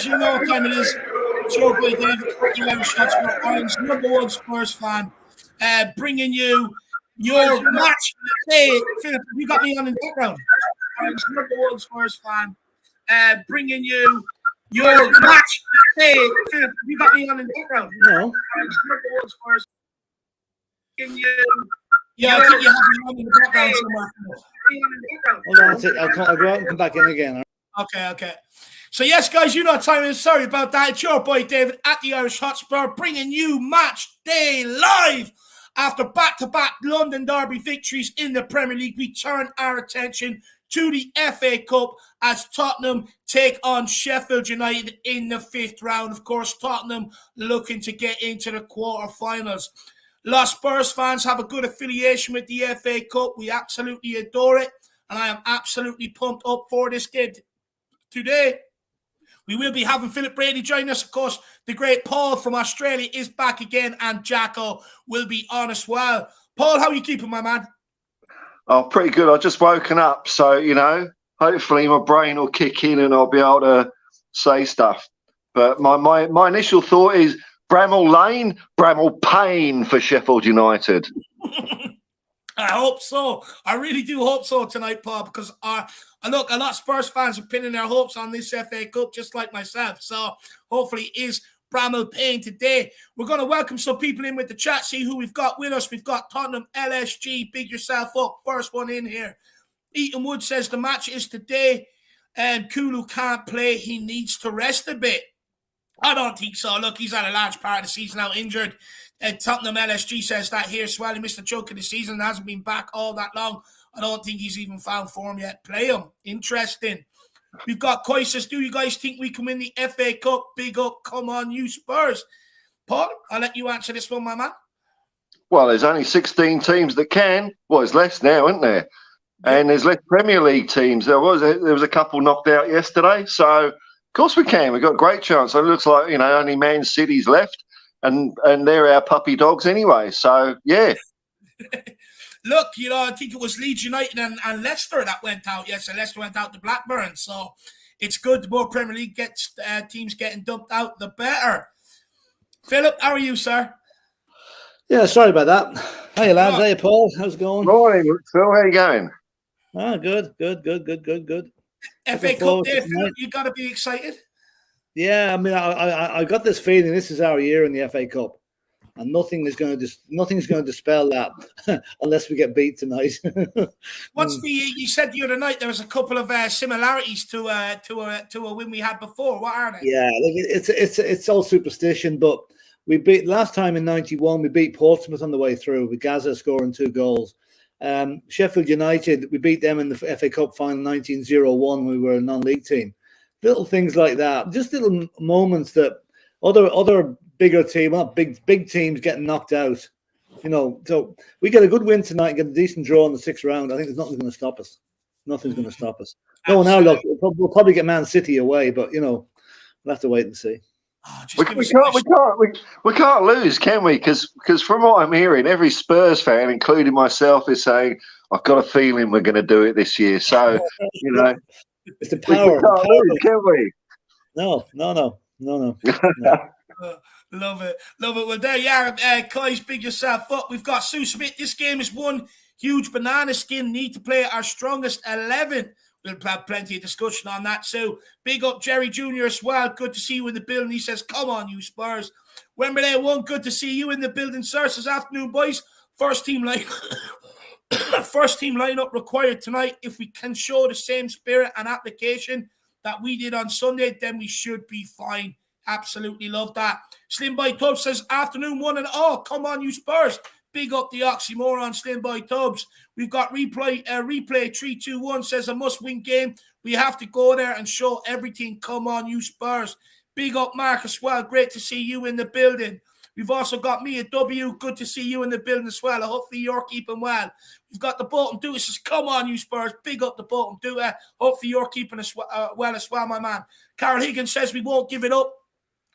guys, you know what time it is. It's your boy David, the Irish Hotspur, Ireland's #1 Spurs fan, bringing you your match day. Philip, you got me on in the background. Ireland's #1 Spurs fan, bringing you your match day. Philip, you got me on in the background. No. Ireland's #1 Spurs. Bringing you. Yeah, I think you have me on in the background somewhere. Hold on, I'll go out and come back in again. Okay. So, yes, guys, you know what time it is. Sorry about that. It's your boy David at the Irish Hotspur bringing you match day live. After back-to-back London derby victories in the Premier League, we turn our attention to the FA Cup as Tottenham take on Sheffield United in the 5th round. Of course, Tottenham looking to get into the quarterfinals. Los Spurs fans have a good affiliation with the FA Cup. We absolutely adore it, and I am absolutely pumped up for this game today. We will be having Philip Brady join us. Of course, the great Paul from Australia is back again, and Jacko will be on as well. Paul, how are you keeping, my man? Oh, pretty good. I've just woken up, so, hopefully my brain will kick in and I'll be able to say stuff. But my initial thought is Bramall Lane, Bramall Pain for Sheffield United. I hope so. I really do hope so tonight, Paul, because look, a lot of Spurs fans are pinning their hopes on this FA Cup, just like myself. So hopefully it is Bramall Pain today. We're going to welcome some people in with the chat, see who we've got with us. We've got Tottenham LSG, big yourself up. First one in here. Eaton Wood says the match is today and Kulu can't play. He needs to rest a bit. I don't think so. Look, he's had a large part of the season out injured. Tottenham LSG says that here. Swell, he missed a chunk of the season and hasn't been back all that long. I don't think he's even found form yet. Play him. Interesting. We've got Koi says, do you guys think we can win the FA Cup? Big up. Come on, you Spurs. Paul, I'll let you answer this one, my man. Well, there's only 16 teams that can. Well, there's less now, isn't there? Yeah. And there's less Premier League teams. There was a couple knocked out yesterday. So, of course we can. We've got a great chance. It looks like, only Man City's left. And they're our puppy dogs anyway. So, yeah. Look, I think it was Leeds United and Leicester that went out. Yes, and Leicester went out to Blackburn. So, it's good. The more Premier League gets teams getting dumped out, the better. Philip, how are you, sir? Yeah, sorry about that. Hey, lads. Hey, Paul. How's it going? Morning, Phil. How are you going? Ah, good. FA Cup day, Philip, you got to be excited. Yeah, I mean, I got this feeling this is our year in the FA Cup, and nothing's going to dispel that unless we get beat tonight. You said the other night there was a couple of similarities to a win we had before. What are they? Yeah, it's all superstition, but we beat last time in '91. We beat Portsmouth on the way through with Gaza scoring 2 goals. Sheffield United, we beat them in the FA Cup final 1901. We were a non-league team. Little things like that, just little moments that other bigger team, not big teams getting knocked out. So we get a good win tonight and get a decent draw in the 6th round. I think there's nothing going to stop us. Nothing's going to stop us. No, now look, we'll probably get Man City away, but we'll have to wait and see. We can't lose, can we? Because from what I'm hearing, every Spurs fan, including myself, is saying, I've got a feeling we're going to do it this year. So, it's the power. Lose, can we? No. Love it. Well, there you are. Kai's big yourself up. We've got Sue Smith. This game is one huge banana skin. Need to play our strongest 11. We'll have plenty of discussion on that. So big up Jerry Jr. as well. Good to see you in the building. He says, come on, you Spurs. Wembley 1, good to see you in the building, sir. This afternoon, boys. First team lineup required tonight. If we can show the same spirit and application that we did on Sunday, then we should be fine. Absolutely love that. Slim Boy Tubbs says, afternoon 1 and all. Come on, you Spurs. Big up the oxymoron, Slim Boy Tubbs. We've got replay 3-2-1 says a must-win game. We have to go there and show everything. Come on, you Spurs. Big up Mark as well. Great to see you in the building. We've also got Mia W. Good to see you in the building as well. Hopefully you're keeping well. We've got the Bolton Duet says, come on, you Spurs. Big up the Bolton Duet. Hopefully you're keeping us well as well, my man. Carol Higgins says we won't give it up.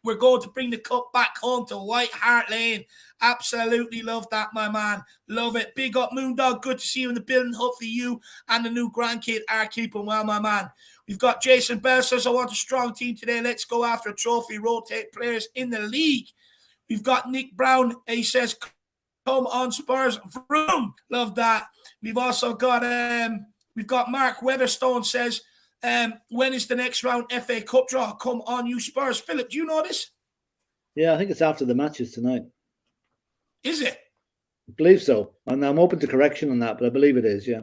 We're going to bring the cup back home to White Hart Lane. Absolutely love that, my man. Love it. Big up, Moondog. Good to see you in the building. Hopefully you and the new grandkid are keeping well, my man. We've got Jason Bell says, I want a strong team today. Let's go after a trophy. Rotate players in the league. We've got Nick Brown. He says, come on, Spurs. Vroom. Love that. We've also got Mark Weatherstone says, when is the next round FA Cup draw? Come on, you Spurs. Philip, do you know this? Yeah, I think it's after the matches tonight. Is it? I believe so. And I'm open to correction on that, but I believe it is, yeah.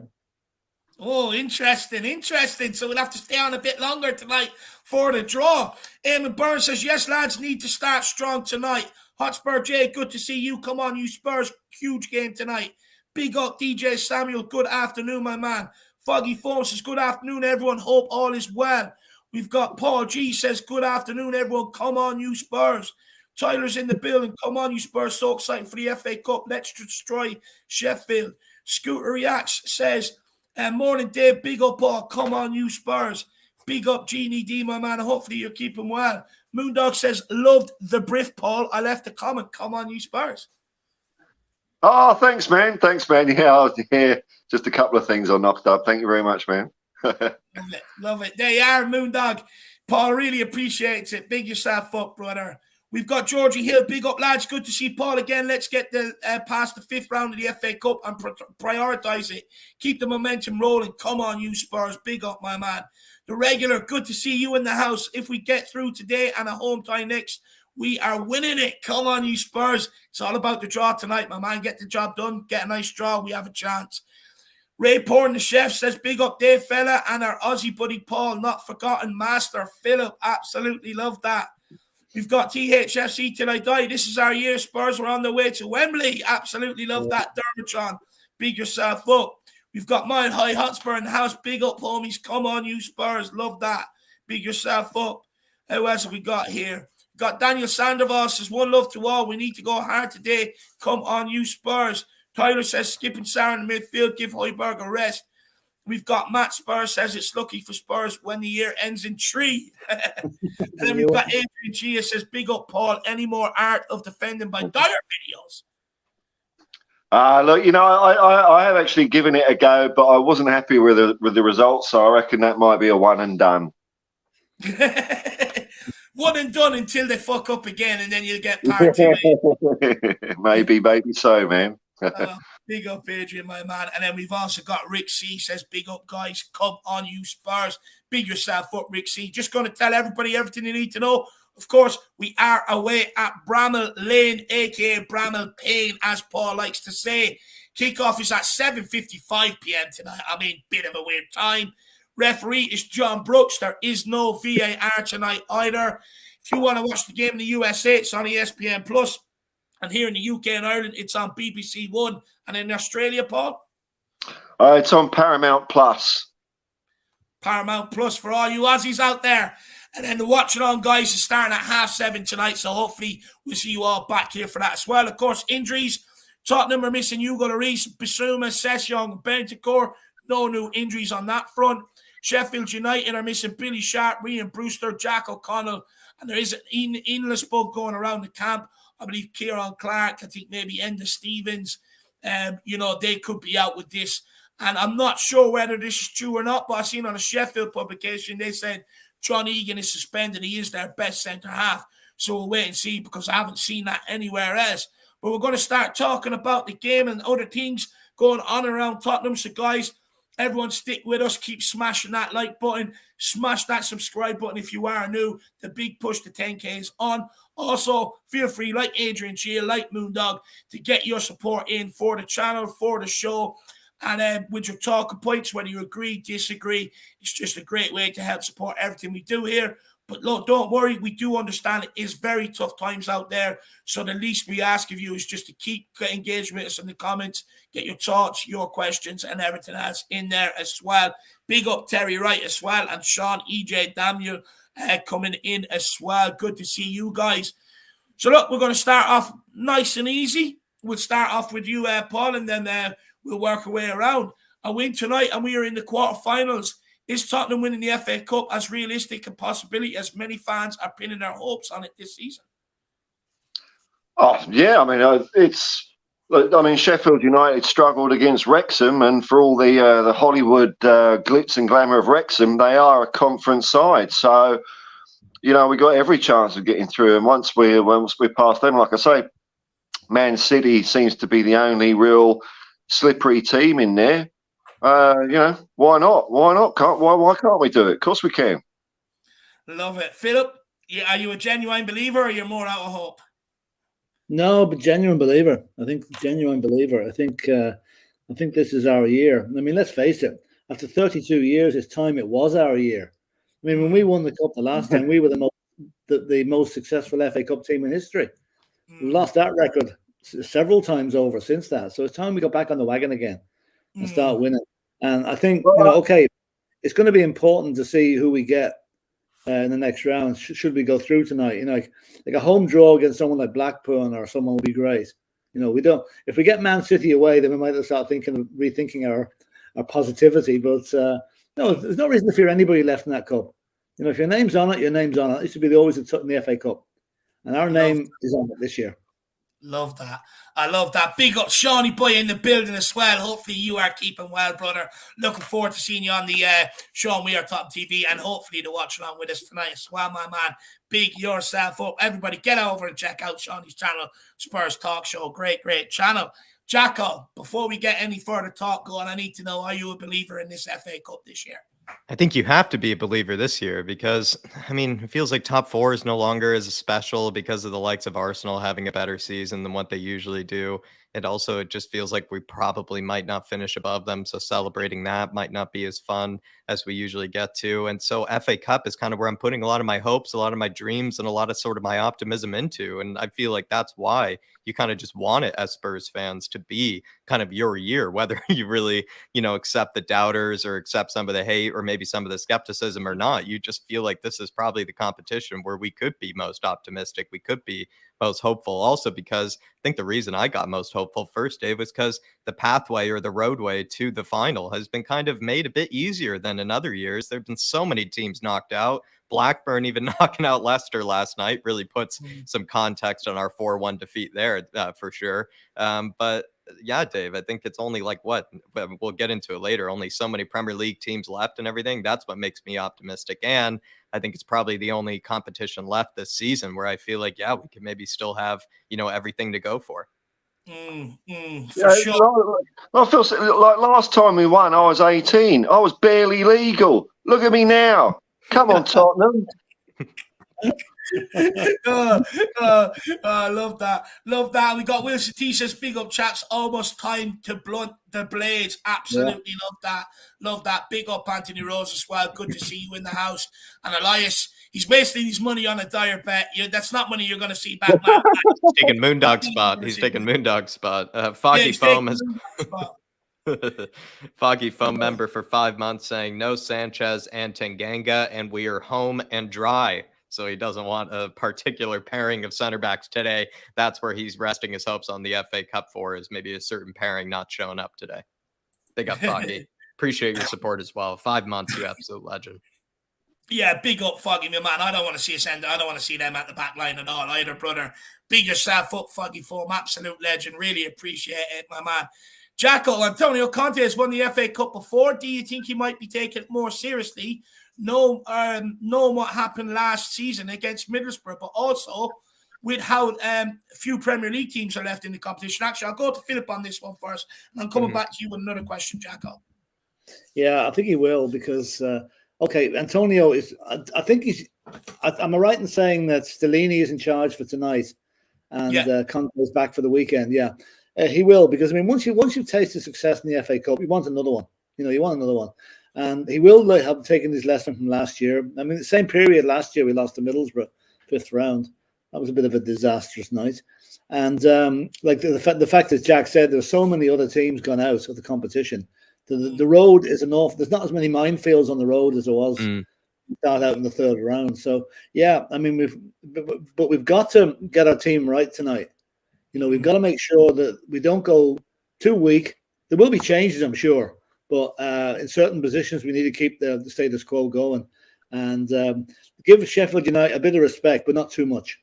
Oh, interesting. So we'll have to stay on a bit longer tonight for the draw. Eamon Burns says, yes, lads, need to start strong tonight. Hotspur J, good to see you. Come on, you Spurs. Huge game tonight. Big up DJ Samuel. Good afternoon, my man. Foggy Foam says, good afternoon, everyone. Hope all is well. We've got Paul G says, good afternoon, everyone. Come on, you Spurs. Tyler's in the building. Come on, you Spurs. So excited for the FA Cup. Let's destroy Sheffield. Scooter Reacts says, morning, Dave. Big up, Paul. Come on, you Spurs. Big up, Genie D, my man. Hopefully you're keeping well. Moondog says, loved the brief, Paul. I left a comment. Come on, you Spurs. Oh, thanks, man. Yeah, I was here. Just a couple of things I knocked up. Thank you very much, man. Love it. There you are, Moondog. Paul really appreciates it. Big yourself up, brother. We've got Georgie Hill. Big up, lads. Good to see Paul again. Let's get the past the fifth round of the FA Cup and prioritise it. Keep the momentum rolling. Come on, you Spurs. Big up, my man. The regular, good to see you in the house. If we get through today and a home tie next, we are winning it. Come on, you Spurs. It's all about the draw tonight, my man. Get the job done. Get a nice draw. We have a chance. Ray Porn, the chef, says, big up Dave fella and our Aussie buddy Paul, not forgotten master Philip. Absolutely love that. We've got THFC till I die. This is our year. Spurs are on their way to Wembley. Absolutely love that. Dermotron, big yourself up. We've got Mile High Hotspur in the house. Big up, homies. Come on, you Spurs. Love that. Big yourself up. Who else have we got here? We've got Daniel Sandoval says, one love to all. We need to go hard today. Come on, you Spurs. Tyler says, skipping Sarah in the midfield. Give Højbjerg a rest. We've got Matt Spurs says it's lucky for Spurs when the year ends in 3. And then we've got Adrian Gia says, big up, Paul. Any more art of defending by Dyer videos? Look, you know, I have actually given it a go, but I wasn't happy with the results, so I reckon that might be a one and done. One and done until they fuck up again, and then you'll get part 2. maybe so, man. Big up, Adrian, my man. And then we've also got Rick C says, big up, guys. Come on, you Spurs. Big yourself up, Rick C. Just going to tell everybody everything you need to know. Of course, we are away at Bramall Lane, a.k.a. Bramall Pane, as Paul likes to say. Kickoff is at 7:55 p.m. tonight. I mean, bit of a weird time. Referee is John Brooks. There is no VAR tonight either. If you want to watch the game in the USA, it's on ESPN+. And here in the UK and Ireland, it's on BBC One. And in Australia, Paul? It's on Paramount Plus. Paramount Plus for all you Aussies out there. And then the Watch It On, guys, is starting at 7:30 tonight. So hopefully we'll see you all back here for that as well. Of course, injuries. Tottenham are missing Hugo Lloris, Bissouma, Sessegnon, Bentancur. No new injuries on that front. Sheffield United are missing Billy Sharp, Ryan Brewster, Jack O'Connell. And there is an endless bug going around the camp. I believe Kieran Clark, I think maybe Enda Stevens, they could be out with this. And I'm not sure whether this is true or not, but I seen on a Sheffield publication, they said John Egan is suspended. He is their best centre-half. So we'll wait and see because I haven't seen that anywhere else. But we're going to start talking about the game and other things going on around Tottenham. So, guys, everyone stick with us. Keep smashing that like button. Smash that subscribe button if you are new. The big push to 10K is on. Also, feel free, like Adrian Gia, like Moondog, to get your support in for the channel, for the show. And with your talking points, whether you agree, disagree, it's just a great way to help support everything we do here. But look, don't worry, we do understand it is very tough times out there. So the least we ask of you is just to keep engaged with us in the comments, get your thoughts, your questions, and everything else in there as well. Big up Terry Wright as well, and Sean EJ Daniel coming in as well. Good to see you guys. So look, we're going to start off nice and easy. We'll start off with you, Paul, and then we'll work our way around. A win tonight, and we are in the quarterfinals. Is Tottenham winning the FA Cup as realistic a possibility as many fans are pinning their hopes on it this season? Oh yeah, I mean Sheffield United struggled against Wrexham, and for all the Hollywood glitz and glamour of Wrexham, they are a conference side. So we got every chance of getting through. And once we're past them, like I say, Man City seems to be the only real slippery team in there. Why not? Why not? Why can't we do it? Of course we can. Love it. Philip, are you a genuine believer or you're more out of hope? No, but genuine believer. I think genuine believer. I think this is our year. I mean, let's face it. After 32 years, it's time it was our year. I mean, when we won the cup the last time, we were the most successful FA Cup team in history. We lost that record several times over since that. So it's time we got back on the wagon again and start winning. And I think, okay, it's going to be important to see who we get in the next round. Should we go through tonight? Like a home draw against someone like Blackburn or someone would be great. We don't. If we get Man City away, then we might start rethinking our positivity. But no, there's no reason to fear anybody left in that cup. If your name's on it, your name's on it. It should be always in the FA Cup, and our name is on it this year. Love that. I love that. Big up Shawnee boy in the building as well. Hopefully you are keeping well, brother. Looking forward to seeing you on the Sean We Are Top TV and hopefully to watch along with us tonight as well, my man. Big yourself up. Everybody get over and check out Shawnee's channel, Spurs Talk Show. Great channel. Jacko, before we get any further talk going, I need to know, are you a believer in this FA Cup this year? I think you have to be a believer this year because, I mean, it feels like top four is no longer as special because of the likes of Arsenal having a better season than what they usually do. And also, it just feels like we probably might not finish above them. So celebrating that might not be as fun as we usually get to. And so FA Cup is kind of where I'm putting a lot of my hopes, a lot of my dreams, and a lot of sort of my optimism into. And I feel like that's why you kind of just want it as Spurs fans to be kind of your year, whether you really, accept the doubters or accept some of the hate or maybe some of the skepticism or not. You just feel like this is probably the competition where we could be most optimistic. We could be most hopeful. Also, because I think the reason I got most hopeful first, Dave, was because the pathway or the roadway to the final has been kind of made a bit easier than in other years. There have been so many teams knocked out. Blackburn even knocking out Leicester last night really puts some context on our 4-1 defeat there for sure. But yeah, Dave, I think it's only like we'll get into it later. Only so many Premier League teams left and everything. That's what makes me optimistic. And I think it's probably the only competition left this season where I feel like, we can maybe still have, everything to go for. For sure. I feel like last time we won, I was 18. I was barely legal. Look at me now. Come on, Tottenham. Love that. We got Wilson T says, big up chaps, almost time to blunt the blades. Absolutely love that. Big up Anthony Rose as well. Good to see you in the house. And Elias, he's wasting his money on a dire bet. That's not money you're going to see back. He's taking Moondog spot. Foggy Foam has Foggy Foam member for 5 months saying no Sanchez and Tanganga, and we are home and dry. So he doesn't want a particular pairing of center backs today. That's where he's resting his hopes on the FA Cup for, is maybe a certain pairing not showing up today. Big up, Foggy. Appreciate your support as well. 5 months, you absolute legend. Yeah, big up, Foggy, my man. I don't want to see us end. I don't want to see them at the back line at all either, brother. Big yourself up, Foggy Foam. Absolute legend. Really appreciate it, my man. Jacko, Antonio Conte has won the FA Cup before. Do you think he might be taking it more seriously? Knowing what happened last season against Middlesbrough, but also with how few Premier League teams are left in the competition. Actually, I'll go to Philip on this one first, and I'm coming back to you with another question, Jacko. Yeah, I think he will because, Antonio is, I think he's, am I right in saying that Stellini is in charge for tonight and Conte is back for the weekend? Yeah. He will, because, I mean, once you've tasted success in the FA Cup, you want another one. You want another one. And he will have taken his lesson from last year. I mean, the same period last year, we lost to Middlesbrough, 5th round. That was a bit of a disastrous night. And the fact that Jack said, there's so many other teams gone out of the competition. The road is there's not as many minefields on the road as there was start out in the 3rd round. So, yeah, I mean, we've got to get our team right tonight. We've got to make sure that we don't go too weak. There will be changes, I'm sure. But in certain positions, we need to keep the status quo going and give Sheffield United a bit of respect, but not too much.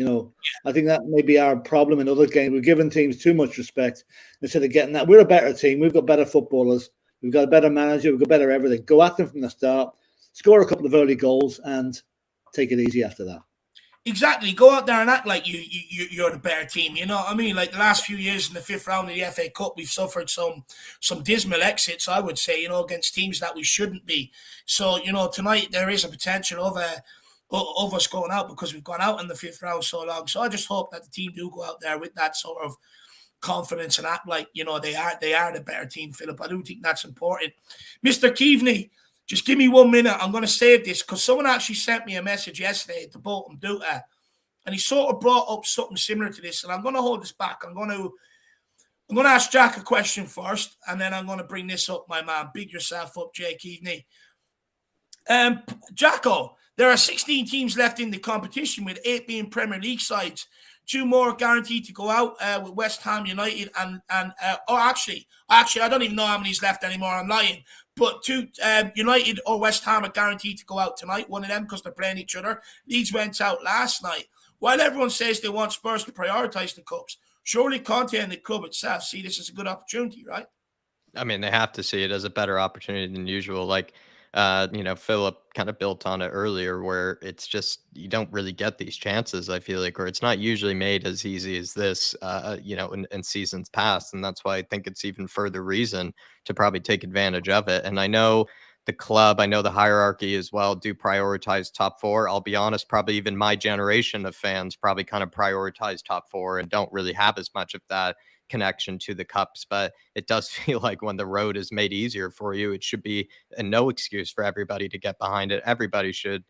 I think that may be our problem in other games. We're giving teams too much respect instead of getting that. We're a better team. We've got better footballers. We've got a better manager. We've got better everything. Go at them from the start, score a couple of early goals, and take it easy after that. Exactly. Go out there and act like you're the better team. You know what I mean? Like the last few years in the fifth round of the FA Cup, we've suffered some dismal exits, I would say, against teams that we shouldn't be. So, tonight there is a potential of us going out because we've gone out in the fifth round so long. So I just hope that the team do go out there with that sort of confidence and act like, they are the better team, Philip. I do think that's important. Mr. Keaveney, just give me 1 minute. I'm going to save this because someone actually sent me a message yesterday at the Bolton Duta, and he sort of brought up something similar to this. And I'm going to hold this back. I'm going to ask Jack a question first, and then I'm going to bring this up, my man. Big yourself up, Jay Keaveney. Jacko, there are 16 teams left in the competition, with 8 being Premier League sides. 2 more guaranteed to go out with West Ham United and actually, I don't even know how many's left anymore. I'm lying. But 2 United or West Ham are guaranteed to go out tonight. One of them because they're playing each other. Leeds went out last night. While everyone says they want Spurs to prioritise the cups, surely Conte and the club itself see this as a good opportunity, right? I mean, they have to see it as a better opportunity than usual. Like, Philip kind of built on it earlier, where it's just you don't really get these chances. I feel like, or it's not usually made as easy as this, in seasons past, and that's why I think it's even further reason to probably take advantage of it. And I know the club, I know the hierarchy as well, do prioritize top 4. I'll be honest, probably even my generation of fans probably kind of prioritize top 4 and don't really have as much of that connection to the cups. But it does feel like when the road is made easier for you, it should be no excuse for everybody to get behind it. Everybody should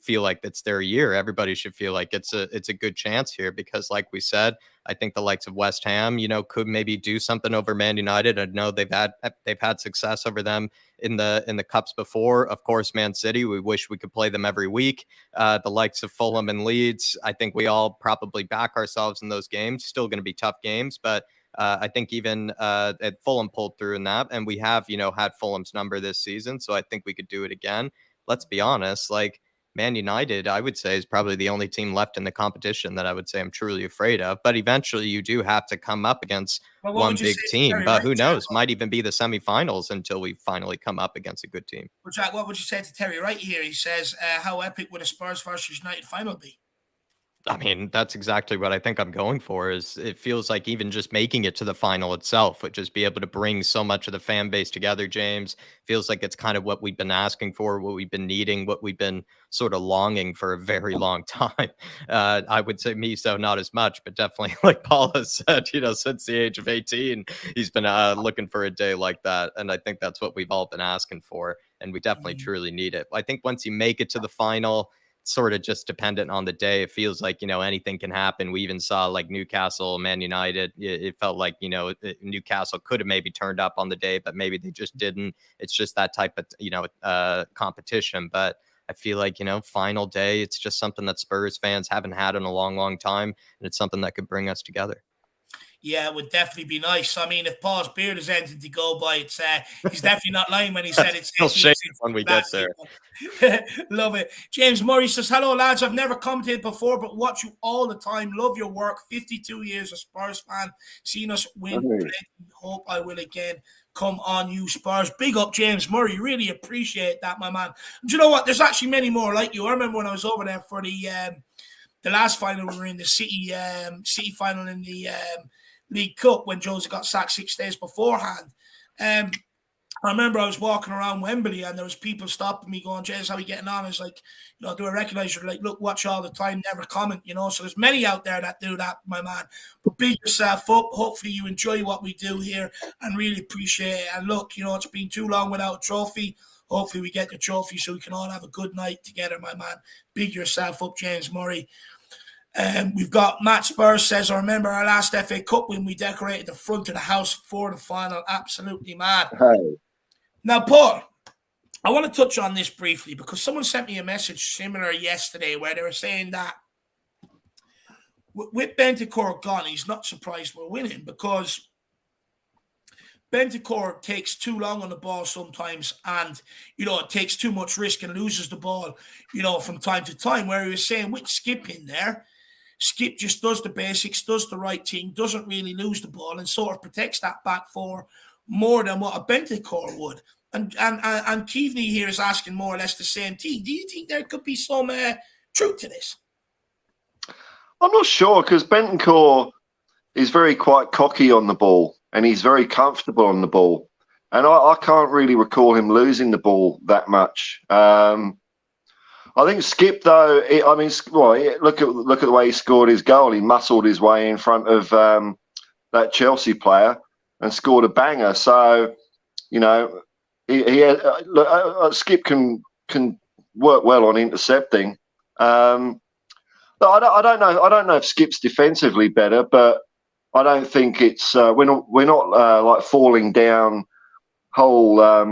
feel like it's their year. Everybody should feel like it's a good chance here, because like we said, I think the likes of West Ham, could maybe do something over Man United. I know they've had success over them in the cups before. Of course, Man City, we wish we could play them every week. The likes of Fulham and Leeds, I think we all probably back ourselves in those games. Still going to be tough games, but I think even at Fulham pulled through in that, and we have, had Fulham's number this season, so I think we could do it again. Let's be honest, like Man United, I would say, is probably the only team left in the competition that I would say I'm truly afraid of. But eventually, you do have to come up against one big team. But who knows? Might even be the semifinals until we finally come up against a good team. Well, Jack, what would you say to Terry right here? He says, how epic would a Spurs versus United final be? I mean, that's exactly what I think I'm going for. Is it feels like even just making it to the final itself would just be able to bring so much of the fan base together, James. Feels like it's kind of what we've been asking for, what we've been needing, what we've been sort of longing for a very long time. I would say me, so not as much, but definitely like Paul has said, since the age of 18, he's been looking for a day like that. And I think that's what we've all been asking for. And we definitely truly need it. I think once you make it to the final, sort of just dependent on the day. It feels like, anything can happen. We even saw like Newcastle, Man United. It felt like, Newcastle could have maybe turned up on the day, but maybe they just didn't. It's just that type of, competition. But I feel like, final day, it's just something that Spurs fans haven't had in a long, long time. And it's something that could bring us together. Yeah, it would definitely be nice. I mean, if Paul's beard is anything to go by, it's he's definitely not lying when he said it's when we get there. Love it. James Murray says, hello, lads. I've never commented before, but watch you all the time. Love your work. 52 years a Spurs fan. Seen us win. Hope I will again. Come on, you Spurs. Big up, James Murray. Really appreciate that, my man. Do you know what? There's actually many more like you. I remember when I was over there for the last final, we were in the City final in the League Cup when Jose got sacked 6 days beforehand. I remember I was walking around Wembley and there was people stopping me going, James, how are you getting on? I was like, do I recognize you? Like, look, watch all the time, never comment, So there's many out there that do that, my man. But big yourself up. Hopefully you enjoy what we do here and really appreciate it. And look, it's been too long without a trophy. Hopefully we get the trophy so we can all have a good night together, my man. Big yourself up, James Murray. We've got Matt Spurs says, I remember our last FA Cup when we decorated the front of the house for the final. Absolutely mad. Hey. Now, Paul, I want to touch on this briefly because someone sent me a message similar yesterday where they were saying that with Bentancur gone, he's not surprised we're winning because Bentancur takes too long on the ball sometimes, and it takes too much risk and loses the ball, from time to time. Where he was saying with Skip in there, Skip just does the basics, does the right thing, doesn't really lose the ball, and sort of protects that back four more than what a Bentancur would. And Keaveney here is asking more or less the same thing. Do you think there could be some truth to this? I'm not sure, because Bentancur is very quite cocky on the ball, and he's very comfortable on the ball. And I can't really recall him losing the ball that much. I think Skip, though, look at the way he scored his goal. He muscled his way in front of that Chelsea player and scored a banger. So, Skip can work well on intercepting. I don't know if Skip's defensively better, but I don't think it's we're not like falling down whole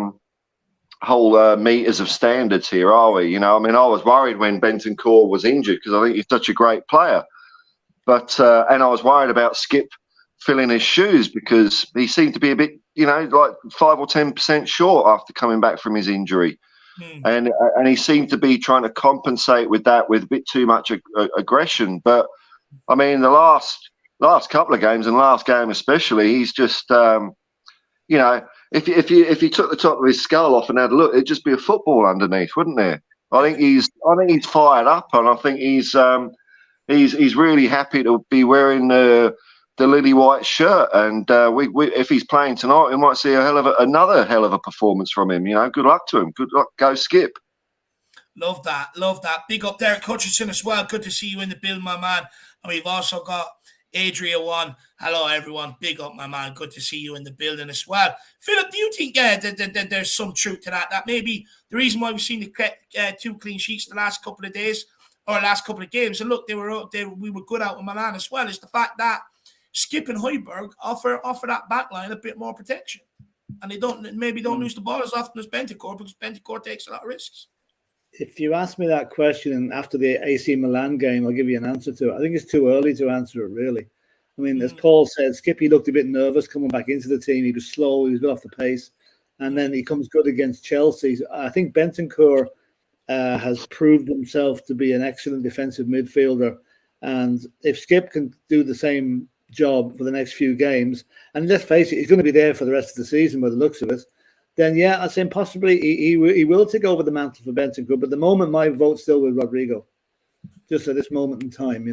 meters of standards here, are we? I was worried when Bentancur was injured, because I think he's such a great player, but and I was worried about Skip filling his shoes, because he seemed to be a bit, like 5 or 10% short after coming back from his injury. And he seemed to be trying to compensate with that with a bit too much aggression. But I mean, the last couple of games, and last game especially, he's just if you took the top of his skull off and had a look, it'd just be a football underneath, wouldn't there? I think he's fired up, and I think he's really happy to be wearing the lily white shirt. And if he's playing tonight, we might see another hell of a performance from him. Good luck to him. Good luck, go Skip. Love that. Big up Derek Hutchinson as well. Good to see you in the build, my man. And we've also got Adria One. Hello, everyone. Big up, my man. Good to see you in the building as well. Philip, do you think that there's some truth to that? That maybe the reason why we've seen the 2 clean sheets the last couple of days or last couple of games, and look, we were good out with Milan as well, is the fact that Skip and Højbjerg offer that backline a bit more protection, and they don't lose the ball as often as Bentancur, because Bentancur takes a lot of risks. If you ask me that question after the AC Milan game, I'll give you an answer to it. I think it's too early to answer it, really. I mean, as Paul said, Skippy looked a bit nervous coming back into the team. He was slow, he was a bit off the pace, and then he comes good against Chelsea. I think Bentancur has proved himself to be an excellent defensive midfielder, and if Skip can do the same job for the next few games, and let's face it, he's going to be there for the rest of the season by the looks of it, then yeah, I'd say possibly he will take over the mantle for Bentancur. But at the moment, my vote's still with Rodrigo, just at this moment in time,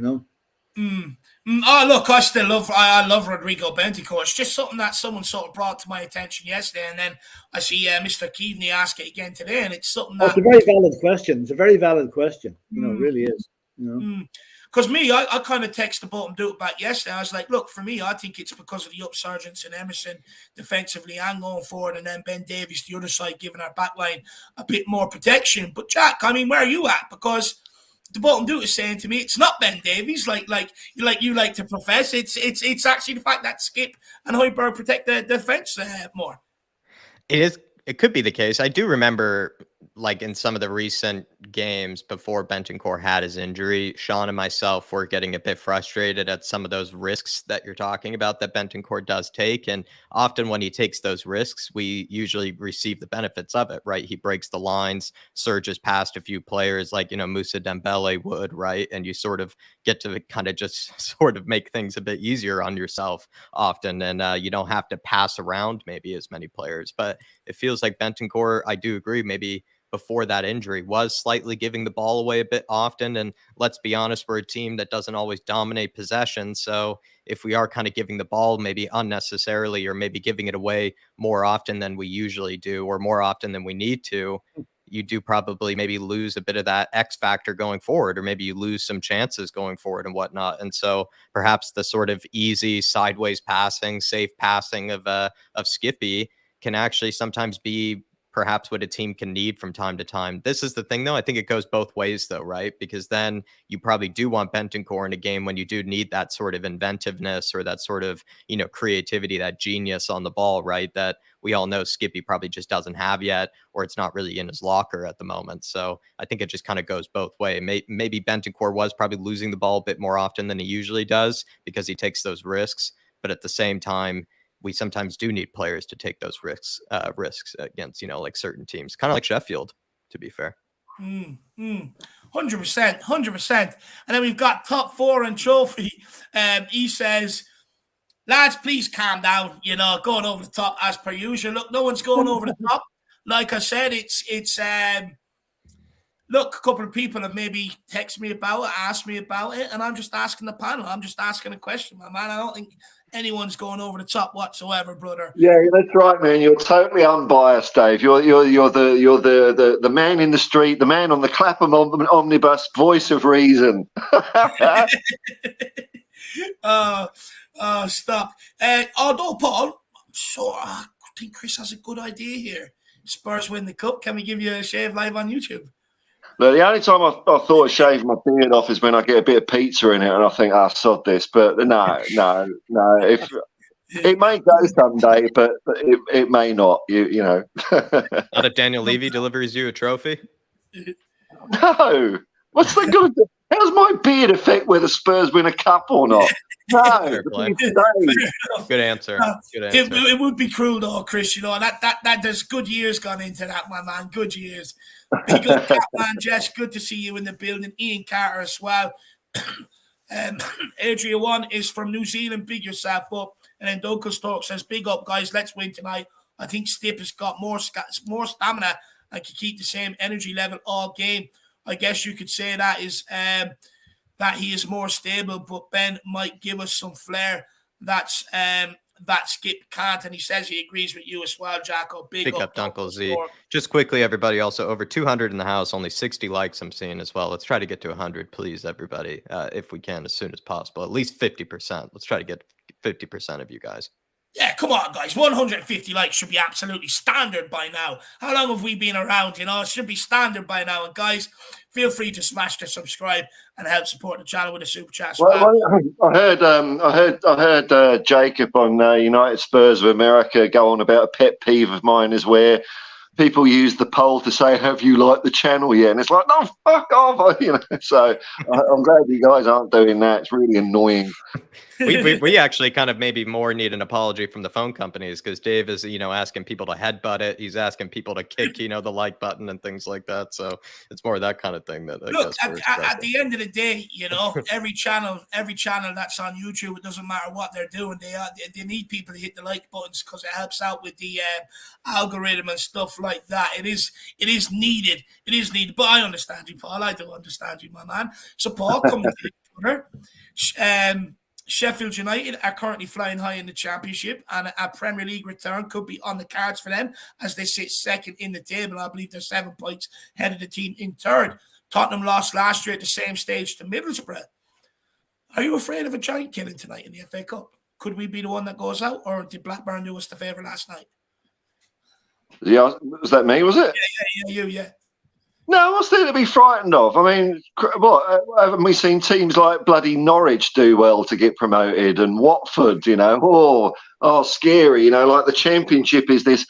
Oh, look, I love Rodrigo Bentancur. It's just something that someone sort of brought to my attention yesterday, and then I see Mr. Keaveney ask it again today, and it's something that... It's a very valid question. It's a very valid question. It really is. Because me, I kind of texted Bolton Duke back yesterday. I was like, look, for me, I think it's because of the upsurgence in Emerson defensively and going forward, and then Ben Davies, the other side, giving our backline a bit more protection. But Jack, I mean, where are you at? Because the Bolton Duke is saying to me, it's not Ben Davies, like you like to profess. It's actually the fact that Skip and Højbjerg protect the defense more. It is. It could be the case. I do remember, like, in some of the recent games before Bentancur had his injury, Sean and myself were getting a bit frustrated at some of those risks that you're talking about that Bentancur does take. And often when he takes those risks, we usually receive the benefits of it, right? He breaks the lines, surges past a few players like, Moussa Dembele would, right? And you sort of get to kind of just sort of make things a bit easier on yourself often. And you don't have to pass around maybe as many players. But it feels like Bentancur, I do agree, maybe before that injury was slightly giving the ball away a bit often. And let's be honest, we're a team that doesn't always dominate possession. So if we are kind of giving the ball maybe unnecessarily, or maybe giving it away more often than we usually do, or more often than we need to, you do probably maybe lose a bit of that X factor going forward, or maybe you lose some chances going forward and whatnot. And so perhaps the sort of easy sideways passing, safe passing of Skippy can actually sometimes be perhaps what a team can need from time to time. This is the thing, though. I think it goes both ways, though, right? Because then you probably do want Bentancur in a game when you do need that sort of inventiveness, or that sort of, creativity, that genius on the ball, right? That we all know Skippy probably just doesn't have yet, or it's not really in his locker at the moment. So I think it just kind of goes both ways. Maybe Bentancur was probably losing the ball a bit more often than he usually does because he takes those risks. But at the same time, we sometimes do need players to take those risks against, like certain teams, kind of like Sheffield, to be fair. 100%, 100%. And then we've got top four and trophy. He says, lads, please calm down. Going over the top as per usual. Look, no one's going over the top. Like I said, it's look, a couple of people have maybe texted me about it, asked me about it, and I'm just asking the panel. I'm just asking a question, my man. I don't think anyone's going over the top whatsoever, brother. Yeah, that's right, man. You're totally unbiased, Dave. You're the man in the street, the man on the Clapham omnibus, voice of reason. Stop. Although, Paul, I think Chris has a good idea here. Spurs win the cup. Can we give you a shave live on YouTube? But the only time I thought of shaving my beard off is when I get a bit of pizza in it, and I think, sod this. But no. If it may go someday, but it may not. You know. Not if Daniel Levy delivers you a trophy. No. What's that going to do? How's my beard affect whether Spurs win a cup or not? No. Good answer. It would be cruel though, Chris. That there's good years gone into that, my man. Good years. Big up, man, Jess. Good to see you in the building. Ian Carter as well. Adria One is from New Zealand. Big yourself up. And then Douglas Talk says, "Big up, guys. Let's win tonight. I think Stipp has got more stamina and can keep the same energy level all game. I guess you could say that is that he is more stable, but Ben might give us some flair. That's that Skip can't." And he says he agrees with you as well, Jacko. Big up, Uncle Z. Just quickly, everybody, also over 200 in the house, only 60 likes I'm seeing as well. Let's try to get to 100, please, everybody, if we can, as soon as possible. At least 50%. Let's try to get 50% of you guys. Yeah, come on, guys. 150 likes should be absolutely standard by now. How long have we been around? It should be standard by now. And guys, feel free to smash the subscribe and help support the channel with a super chat. I heard Jacob on United Spurs of America go on about a pet peeve of mine is where people use the poll to say, "Have you liked the channel yet?" And it's like, no, fuck off, So I'm glad you guys aren't doing that. It's really annoying. We actually kind of maybe more need an apology from the phone companies because Dave is, asking people to headbutt it. He's asking people to kick, the like button and things like that. So it's more that kind of thing that. Look, at the end of the day, every channel that's on YouTube, it doesn't matter what they're doing. They need people to hit the like buttons because it helps out with the algorithm and stuff like that. It is needed. It is needed. But I understand you, Paul. I do understand you, my man. So Paul, coming to the Twitter. Sheffield United are currently flying high in the Championship, and a Premier League return could be on the cards for them as they sit second in the table. I believe they're 7 points ahead of the team in third. Tottenham lost last year at the same stage to Middlesbrough. Are you afraid of a giant killing tonight in the FA Cup? Could we be the one that goes out, or did Blackburn do us the favour last night? Yeah, was that me, was it? Yeah. No, what's there to be frightened of? I mean, what haven't we seen teams like bloody Norwich do well to get promoted, and Watford? Scary. Like the Championship is this,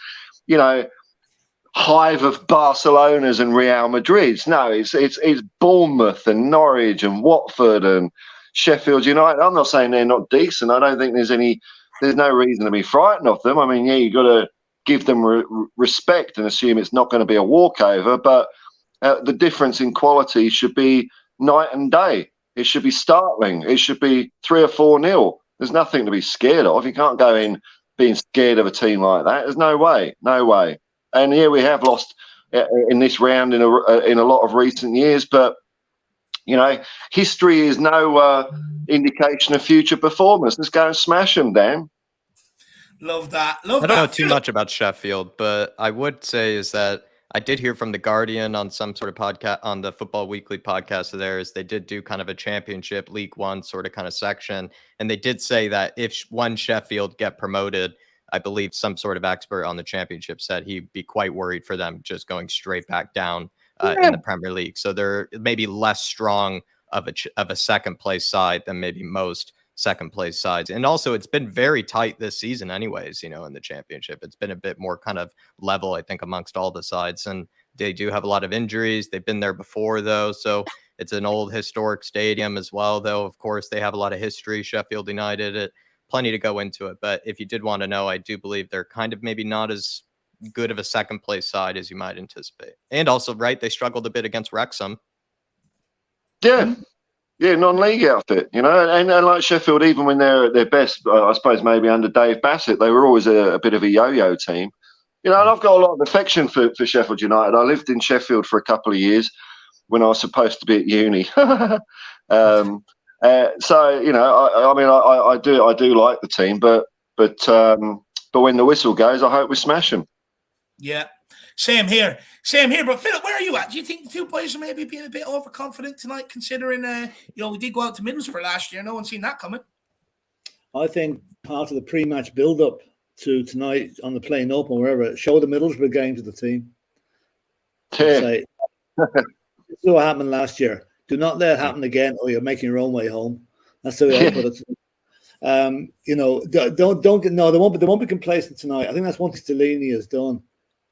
hive of Barcelonas and Real Madrids. No, it's Bournemouth and Norwich and Watford and Sheffield United. I'm not saying they're not decent. I don't think there's no reason to be frightened of them. I mean, yeah, you got to give them respect and assume it's not going to be a walkover, but. The difference in quality should be night and day. It should be startling. It should be 3 or 4-0. There's nothing to be scared of. You can't go in being scared of a team like that. There's no way. And yeah, we have lost in this round in a lot of recent years, but history is no indication of future performance. Let's go and smash them, Dan. Love that. I don't know too much about Sheffield, but I would say is that I did hear from The Guardian on some sort of podcast on the Football Weekly podcast of theirs. They did do kind of a Championship League One sort of kind of section. And they did say that if one Sheffield get promoted, I believe some sort of expert on the Championship said he'd be quite worried for them just going straight back down in the Premier League. So they're maybe less strong of a second place side than maybe most second place sides. And also it's been very tight this season anyways, in the Championship. It's been a bit more kind of level, I think, amongst all the sides. And they do have a lot of injuries. They've been there before, though. So it's an old historic stadium as well, though. Of course, they have a lot of history, Sheffield United. plenty to go into it. But if you did want to know, I do believe they're kind of maybe not as good of a second place side as you might anticipate. And also, right, they struggled a bit against Wrexham. Yeah. Yeah, non-league outfit, and like Sheffield, even when they're at their best, I suppose maybe under Dave Bassett, they were always a bit of a yo-yo team. And I've got a lot of affection for Sheffield United. I lived in Sheffield for a couple of years when I was supposed to be at uni. So, I do like the team, but when the whistle goes, I hope we smash them. Yeah. Same here. But Philip, where are you at? Do you think the two boys are maybe being a bit overconfident tonight, considering we did go out to Middlesbrough last year? No one's seen that coming. I think part of the pre-match build-up to tonight on the playing up or wherever, show the Middlesbrough game to the team. Say, this is what happened last year. Do not let it happen again, or you're making your own way home. That's the way I put it. They won't be complacent tonight. I think that's one thing Stellini has done.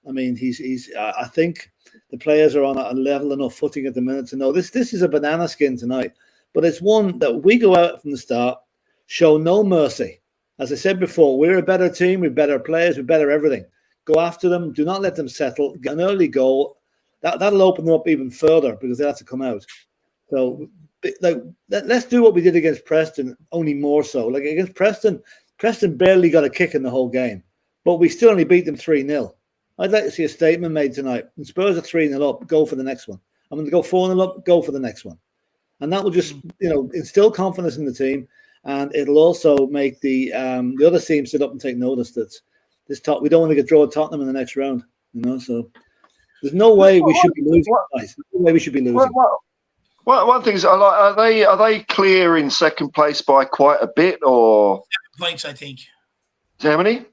I mean, I think the players are on a level enough footing at the minute to know this is a banana skin tonight, but it's one that we go out from the start, show no mercy. As I said before, we're a better team, we're better players, we're better everything. Go after them, do not let them settle, get an early goal. That'll open them up even further because they have to come out. So, let's do what we did against Preston, only more so. Like against Preston barely got a kick in the whole game, but we still only beat them 3-0. I'd like to see a statement made tonight. When Spurs are 3-0 up, go for the next one. I'm going to go 4-0 up, go for the next one. And that will just, instill confidence in the team. And it'll also make the other team sit up and take notice that we don't want to get drawn Tottenham in the next round. So there's no way we should be losing. There's no way we should be losing. Well, one thing is, are they clear in second place by quite a bit, or 7 points? I think. How many?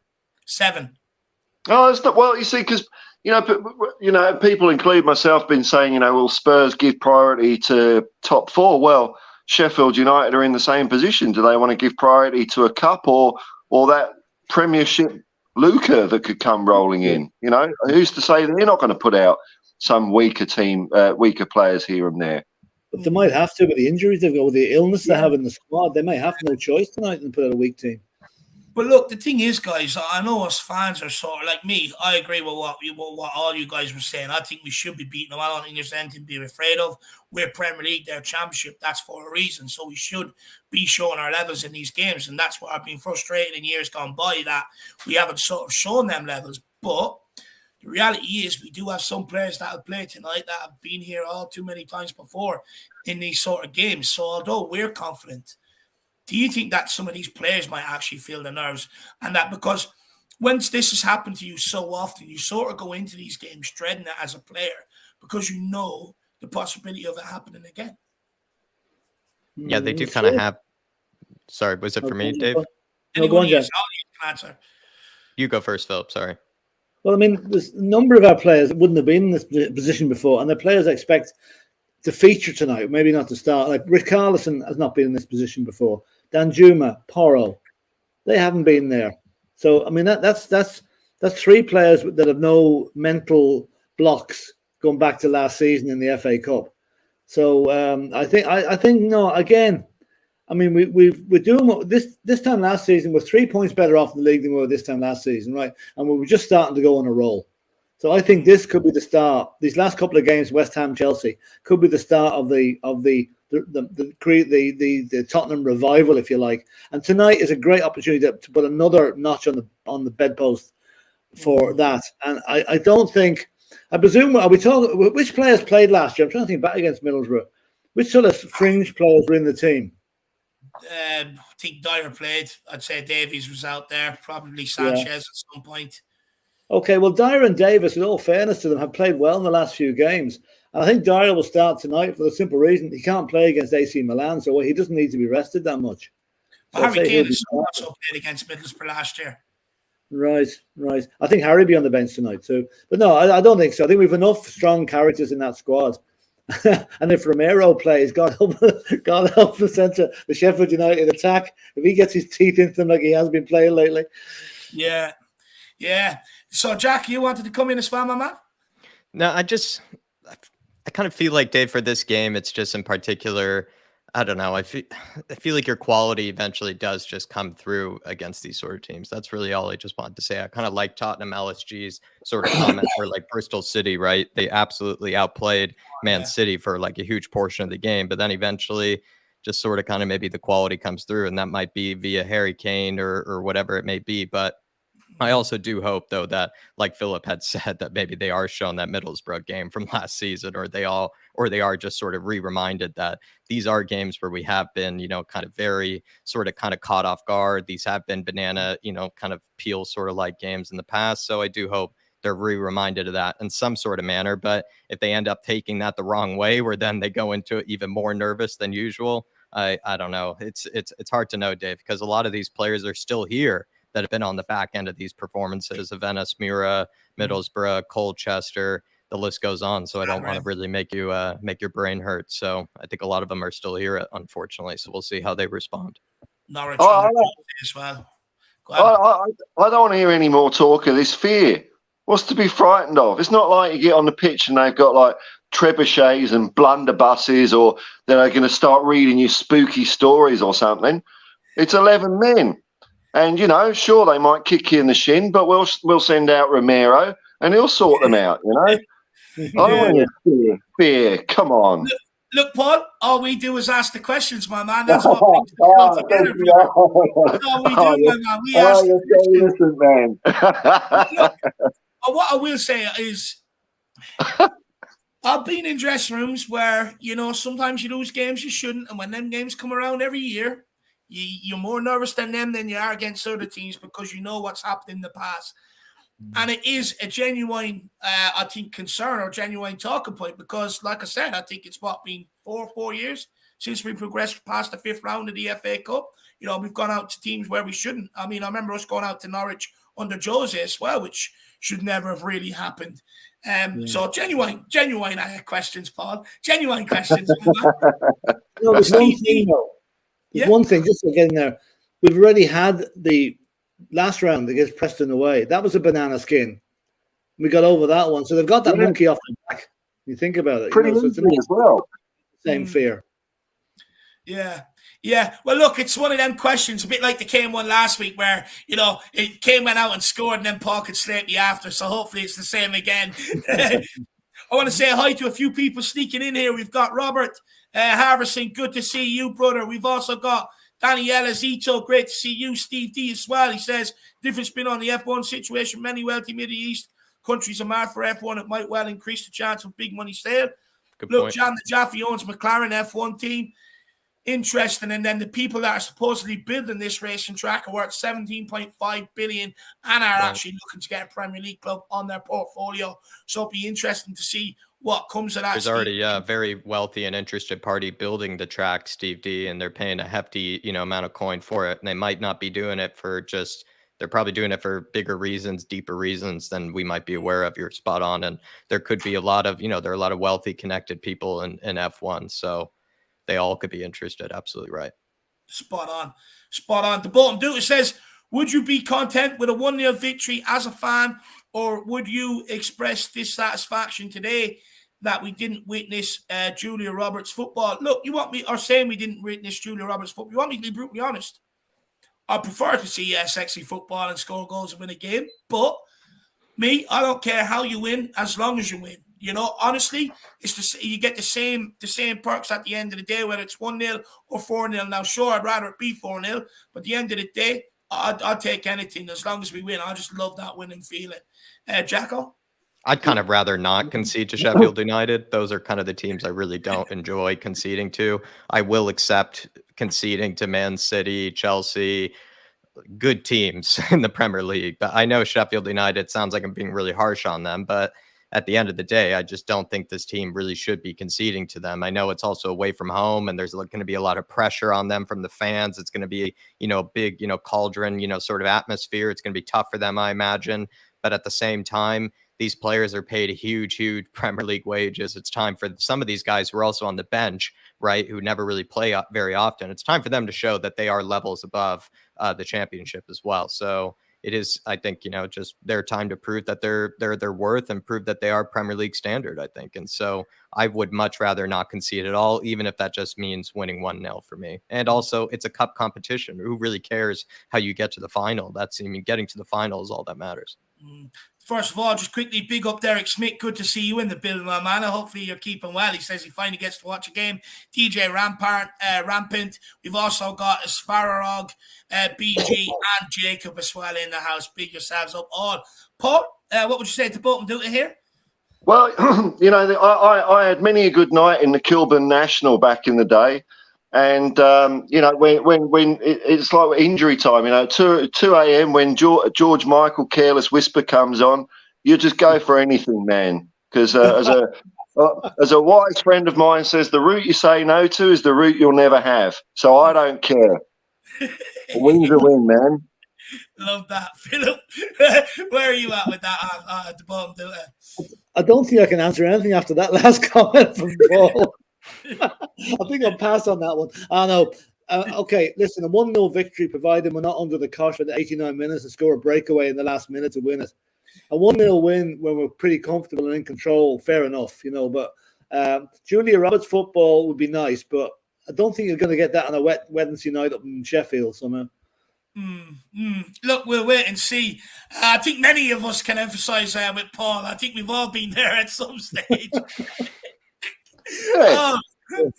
7. Oh, it's not. Well, you see, because people, include myself, been saying, will Spurs give priority to top 4? Well, Sheffield United are in the same position. Do they want to give priority to a cup or that Premiership lucre that could come rolling in? Who's to say they're not going to put out some weaker players here and there? But they might have to with the injuries they've got, with the illness they have in the squad. They may have no choice tonight and put out a weak team. But look, the thing is, guys, I know us fans are sort of like me. I agree with what all you guys were saying. I think we should be beating them. I don't think there's anything to be afraid of. We're Premier League, they're Championship. That's for a reason. So we should be showing our levels in these games. And that's what I've been frustrated in years gone by, that we haven't sort of shown them levels. But the reality is we do have some players that have played tonight that have been here all too many times before in these sort of games. So although we're confident, do you think that some of these players might actually feel the nerves? And that because once this has happened to you so often, you sort of go into these games dreading it as a player because you know the possibility of it happening again. Yeah, they do kind of have. Sorry, was it for me, Dave? Anyone else? I'll answer. You go first, Philip. Sorry. Well, I mean, there's a number of our players that wouldn't have been in this position before, and the players I expect to feature tonight, maybe not to start. Like Rick Carlison has not been in this position before. Danjuma, Porro, they haven't been there. So I mean that's 3 players that have no mental blocks going back to last season in the FA Cup. So I think no. Again, I mean we're doing what this time last season. We're 3 points better off in the league than we were this time last season, right? And we were just starting to go on a roll. So I think this could be the start. These last couple of games, West Ham, Chelsea, could be the start of the Tottenham revival, if you like. And tonight is a great opportunity to put another notch on the bedpost for that. And I don't think. I presume, are we talking? Which players played last year? I'm trying to think back against Middlesbrough. Which sort of fringe players were in the team? I think Dyer played. I'd say Davies was out there. Probably Sanchez at some point. Okay, well, Dyer and Davis, with all fairness to them, have played well in the last few games. And I think Dyer will start tonight for the simple reason he can't play against AC Milan, so he doesn't need to be rested that much. So Harry Kane also played against Middlesbrough last year. Right. I think Harry will be on the bench tonight too. But no, I don't think so. I think we've enough strong characters in that squad. And if Romero plays, God help the centre, the Sheffield United attack, if he gets his teeth into them like he has been playing lately. Yeah. So, Jack, you wanted to come in as well, my man? No, I kind of feel like, Dave, for this game, it's just in particular, I don't know. I feel like your quality eventually does just come through against these sort of teams. That's really all I just wanted to say. I kind of like Tottenham LSG's sort of comment for like Bristol City, right? They absolutely outplayed Man City for like a huge portion of the game, but then eventually just sort of kind of maybe the quality comes through, and that might be via Harry Kane or whatever it may be. But I also do hope, though, that like Philip had said, that maybe they are shown that Middlesbrough game from last season, or they are just sort of reminded that these are games where we have been, kind of very sort of kind of caught off guard. These have been banana, kind of peel sort of like games in the past. So I do hope they're reminded of that in some sort of manner. But if they end up taking that the wrong way, where then they go into it even more nervous than usual, I don't know. It's hard to know, Dave, because a lot of these players are still here that have been on the back end of these performances. Avennis, Mura, Middlesbrough, Colchester, the list goes on. So I don't want to really make your brain hurt. So I think a lot of them are still here, unfortunately. So we'll see how they respond. Norwich as well. I don't want to hear any more talk of this fear. What's to be frightened of? It's not like you get on the pitch and they've got like trebuchets and blunderbusses, or they're going to start reading you spooky stories or something. It's 11 men. And, sure, they might kick you in the shin, but we'll send out Romero and he'll sort them out, I don't want fear. Come on. Look, Paul, all we do is ask the questions, my man. That's what brings us together. That's all we do, my man. We ask the questions. Man. Look, what I will say is I've been in dressing rooms where, sometimes you lose games you shouldn't. And when them games come around every year, you're more nervous than them than you are against other teams, because you know what's happened in the past. And it is a genuine, I think, concern or genuine talking point, because, like I said, I think it's been 4 years since we progressed past the 5th round of the FA Cup. We've gone out to teams where we shouldn't. I mean, I remember us going out to Norwich under Jose as well, which should never have really happened. So genuine questions, Paul. Genuine questions. There's one thing, though. There's one thing, just to get in there. We've already had the last round against Preston away. That was a banana skin. We got over that one. So they've got that monkey off the back. You think about it. Pretty easy as well. Same fear. Yeah. Well, look, it's one of them questions, a bit like the Kane one last week, where, Kane went out and scored and then Paul could slate me after. So hopefully it's the same again. I want to say hi to a few people sneaking in here. We've got Robert Harvison, good to see you, brother. We've also got Daniela Zito, great to see you. Steve D as well. He says, different spin on the F1 situation. Many wealthy Middle East countries are mad for F1. It might well increase the chance of big money sale. Look, John the Jaffe owns McLaren F1 team. Interesting. And then the people that are supposedly building this racing track are worth 17.5 billion and are actually looking to get a Premier League club on their portfolio. So it'll be interesting to see what comes of that. There's already a very wealthy and interested party building the track, Steve D, and they're paying a hefty, amount of coin for it. And they might not be doing it for they're probably doing it for bigger reasons, deeper reasons than we might be aware of. You're spot on. And there could be a lot of, there are a lot of wealthy, connected people in F1. So they all could be interested. Absolutely right. Spot on. The Bolton Duke says, would you be content with a 1-0 victory as a fan, or would you express dissatisfaction today that we didn't witness Julia Roberts football? Look, you want me, or saying we didn't witness Julia Roberts football, you want me to be brutally honest? I prefer to see sexy football and score goals and win a game, but me, I don't care how you win as long as you win. Honestly, you get the same perks at the end of the day, whether it's 1-0 or 4-0. Now, sure, I'd rather it be 4-0, but at the end of the day, I'll take anything as long as we win. I just love that winning feeling. Jacko? I'd kind of rather not concede to Sheffield United. Those are kind of the teams I really don't enjoy conceding to. I will accept conceding to Man City, Chelsea, good teams in the Premier League. But I know Sheffield United, sounds like I'm being really harsh on them, but at the end of the day, I just don't think this team really should be conceding to them. I know it's also away from home, and there's going to be a lot of pressure on them from the fans. It's going to be, a big, cauldron, sort of atmosphere. It's going to be tough for them, I imagine. But at the same time, these players are paid huge Premier League wages. It's time for some of these guys who are also on the bench, right, who never really play very often. It's time for them to show that they are levels above the championship as well. So it is, I think, just their time to prove that they're their worth and prove that they are Premier League standard, I think. And so I would much rather not concede at all, even if that just means winning 1-0 for me. And also, it's a cup competition. Who really cares how you get to the final? Getting to the final is all that matters. First of all, just quickly, big up Derek Smith. Good to see you in the building, my man. Hopefully you're keeping well. He says he finally gets to watch a game. DJ Rampant. We've also got Sparrowog, BG, and Jacob as well in the house. Big yourselves up all. Paul, what would you say to both of them doing here? Well, I had many a good night in the Kilburn National back in the day. And, when it's like injury time, 2 a.m. when George Michael Careless Whisper comes on, you just go for anything, man. Because as a wise friend of mine says, the route you say no to is the route you'll never have. So I don't care. A win's a win, man. Love that. Philip, where are you at with that at the bottom? I don't think I can answer anything after that last comment from Paul. I think I'll pass on that one. I know. Okay, listen, a 1-0 victory, provided we're not under the cosh for the 89 minutes and score a breakaway in the last minute to win it. A 1-0 win when we're pretty comfortable and in control, fair enough, But Julia Roberts football would be nice, but I don't think you're going to get that on a Wednesday night up in Sheffield somehow. Look, we'll wait and see. I think many of us can emphasise with Paul. I think we've all been there at some stage.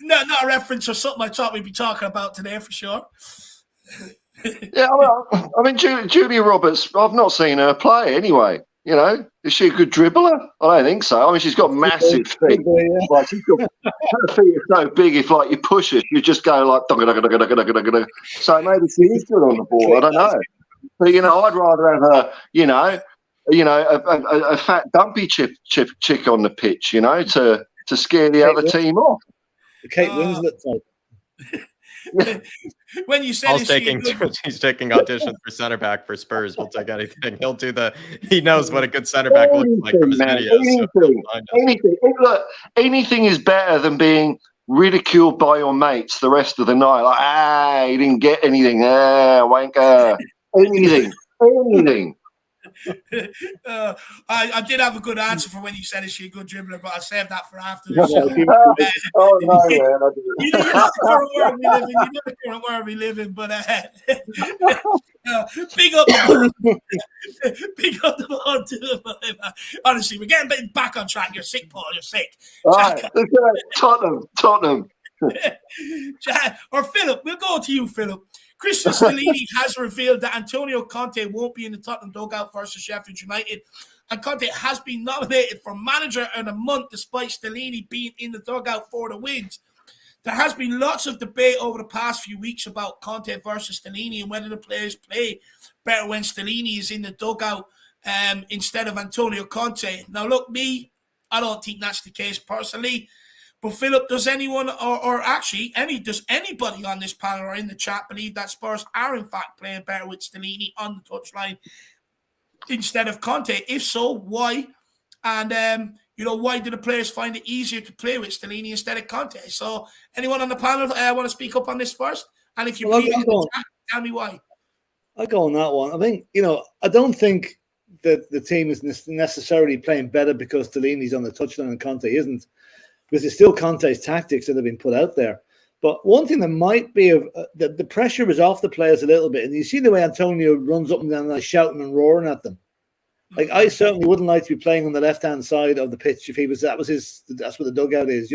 Not a reference or something I thought we'd be talking about today for sure. Yeah, I mean, Julia Roberts, I've not seen her play anyway. Is she a good dribbler? I don't think so. I mean, she's got massive feet. Like, her feet are so big, if like you push her, you just go like. So maybe she is good on the ball. I don't know. But I'd rather have a fat dumpy chick on the pitch. To scare the other team off. The Kate Winslet type. When you said he's taking auditions for center back for Spurs, we'll take anything. He knows what a good center back looks like from his videos. Anything is better than being ridiculed by your mates the rest of the night. Like, he didn't get anything. Wanker. Anything. I did have a good answer for when you said, is she a good dribbler, but I saved that for afterwards. No, man. You know the current world we live in, but big up the ball to him. Honestly, we're getting back on track. You're sick, Paul. You're sick. All right. Tottenham. Or Philip, we'll go to you, Philip. Christian Stellini has revealed that Antonio Conte won't be in the Tottenham dugout versus Sheffield United, and Conte has been nominated for Manager of the Month despite Stellini being in the dugout for the wins. There has been lots of debate over the past few weeks about Conte versus Stellini and whether the players play better when Stellini is in the dugout instead of Antonio Conte. Now, look, I don't think that's the case personally. But Philip, does anyone, does anybody on this panel or in the chat believe that Spurs are in fact playing better with Stellini on the touchline instead of Conte? If so, why? And why do the players find it easier to play with Stellini instead of Conte? So, anyone on the panel want to speak up on this first? And if you believe it, tell me why. I go on that one. I think I don't think that the team is necessarily playing better because Stellini's on the touchline and Conte isn't. Because it's still Conte's tactics that have been put out there. But one thing that might be the pressure is off the players a little bit. And you see the way Antonio runs up and down like shouting and roaring at them. Like, I certainly wouldn't like to be playing on the left-hand side of the pitch if that's what the dugout is,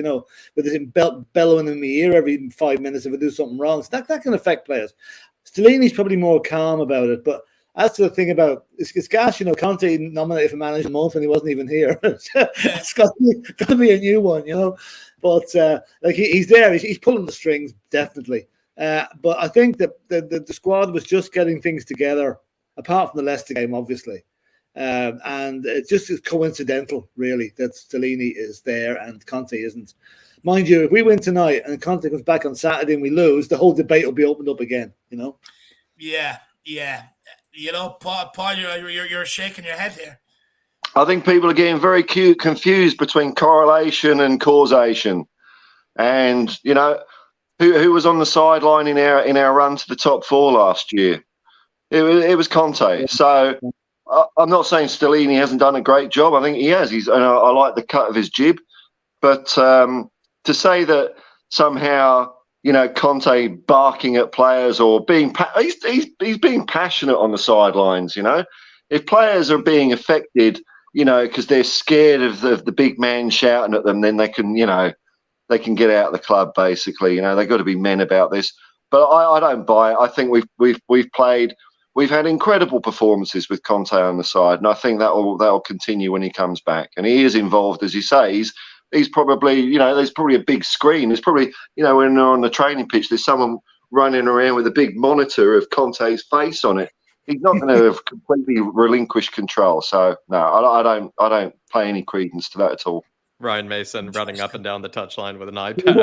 with him bellowing in my ear every 5 minutes if I do something wrong. So that can affect players. Stellini's probably more calm about it, but as to the thing about it's gas, Conte nominated for Manager of the Month and he wasn't even here. It's got to be a new one, But he's there, he's pulling the strings definitely. But I think that the squad was just getting things together, apart from the Leicester game, obviously. And it just is coincidental, really, that Stellini is there and Conte isn't. Mind you, if we win tonight and Conte comes back on Saturday and we lose, the whole debate will be opened up again. Yeah. Paul, you're shaking your head here. I think people are getting very confused between correlation and causation. And, who was on the sideline in our run to the top four last year? It was Conte. So I'm not saying Stellini hasn't done a great job. I think he has. I like the cut of his jib. But to say that somehow, Conte barking at players or being he's being passionate on the sidelines. If players are being affected, because they're scared of the big man shouting at them, then they can get out of the club. Basically, they've got to be men about this. But I don't buy it. I think we've had incredible performances with Conte on the side, and I think that will continue when he comes back. And he is involved, as you say. He's probably, there's probably a big screen. There's probably, when they're on the training pitch, there's someone running around with a big monitor of Conte's face on it. He's not going to have completely relinquished control. So no, I don't pay any credence to that at all. Ryan Mason running up and down the touchline with an iPad.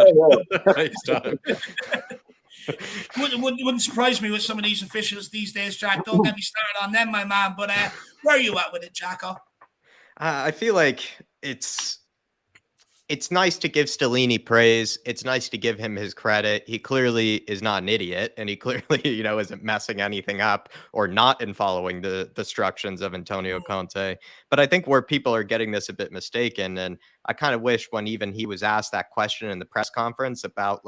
Wouldn't surprise me with some of these officials these days, Jack. Don't get me started on them, my man. But where are you at with it, Jacko? I feel like it's nice to give Stellini praise. It's nice to give him his credit. He clearly is not an idiot, and he clearly, isn't messing anything up or not in following the instructions of Antonio Conte. But I think where people are getting this a bit mistaken, and I kind of wish when even he was asked that question in the press conference about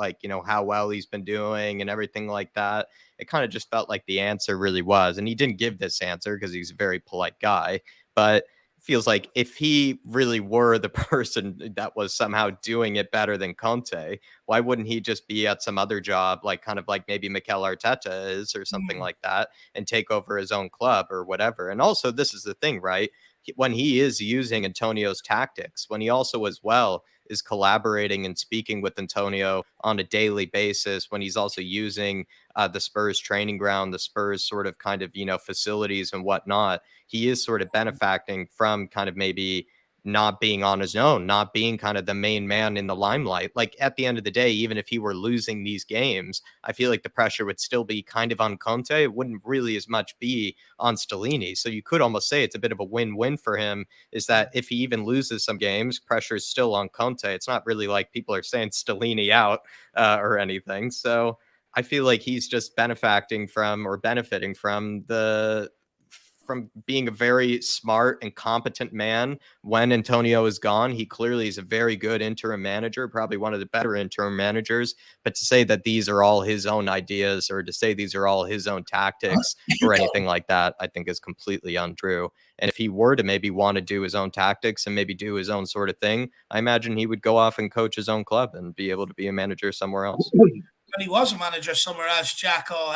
how well he's been doing and everything like that, it kind of just felt like the answer really was, and he didn't give this answer because he's a very polite guy, but feels like if he really were the person that was somehow doing it better than Conte, why wouldn't he just be at some other job, like maybe Mikel Arteta is or something like that, and take over his own club or whatever? And also, this is the thing, right? When he is using Antonio's tactics, when he also as well is collaborating and speaking with Antonio on a daily basis, when he's also using the Spurs training ground, the Spurs sort of facilities and whatnot, he is sort of benefiting from kind of maybe not being on his own, not being kind of the main man in the limelight. Like at the end of the day, even if he were losing these games, I feel like the pressure would still be kind of on Conte. It wouldn't really as much be on Stellini. So you could almost say it's a bit of a win-win for him, is that if he even loses some games, pressure is still on Conte. It's not really like people are saying Stellini out or anything. So I feel like he's just benefiting from being a very smart and competent man when Antonio is gone. He clearly is a very good interim manager, probably one of the better interim managers. But to say that these are all his own ideas or to say these are all his own tactics or anything like that, I think is completely untrue. And if he were to maybe want to do his own tactics and maybe do his own sort of thing, I imagine he would go off and coach his own club and be able to be a manager somewhere else. When he was a manager somewhere else, Jacko.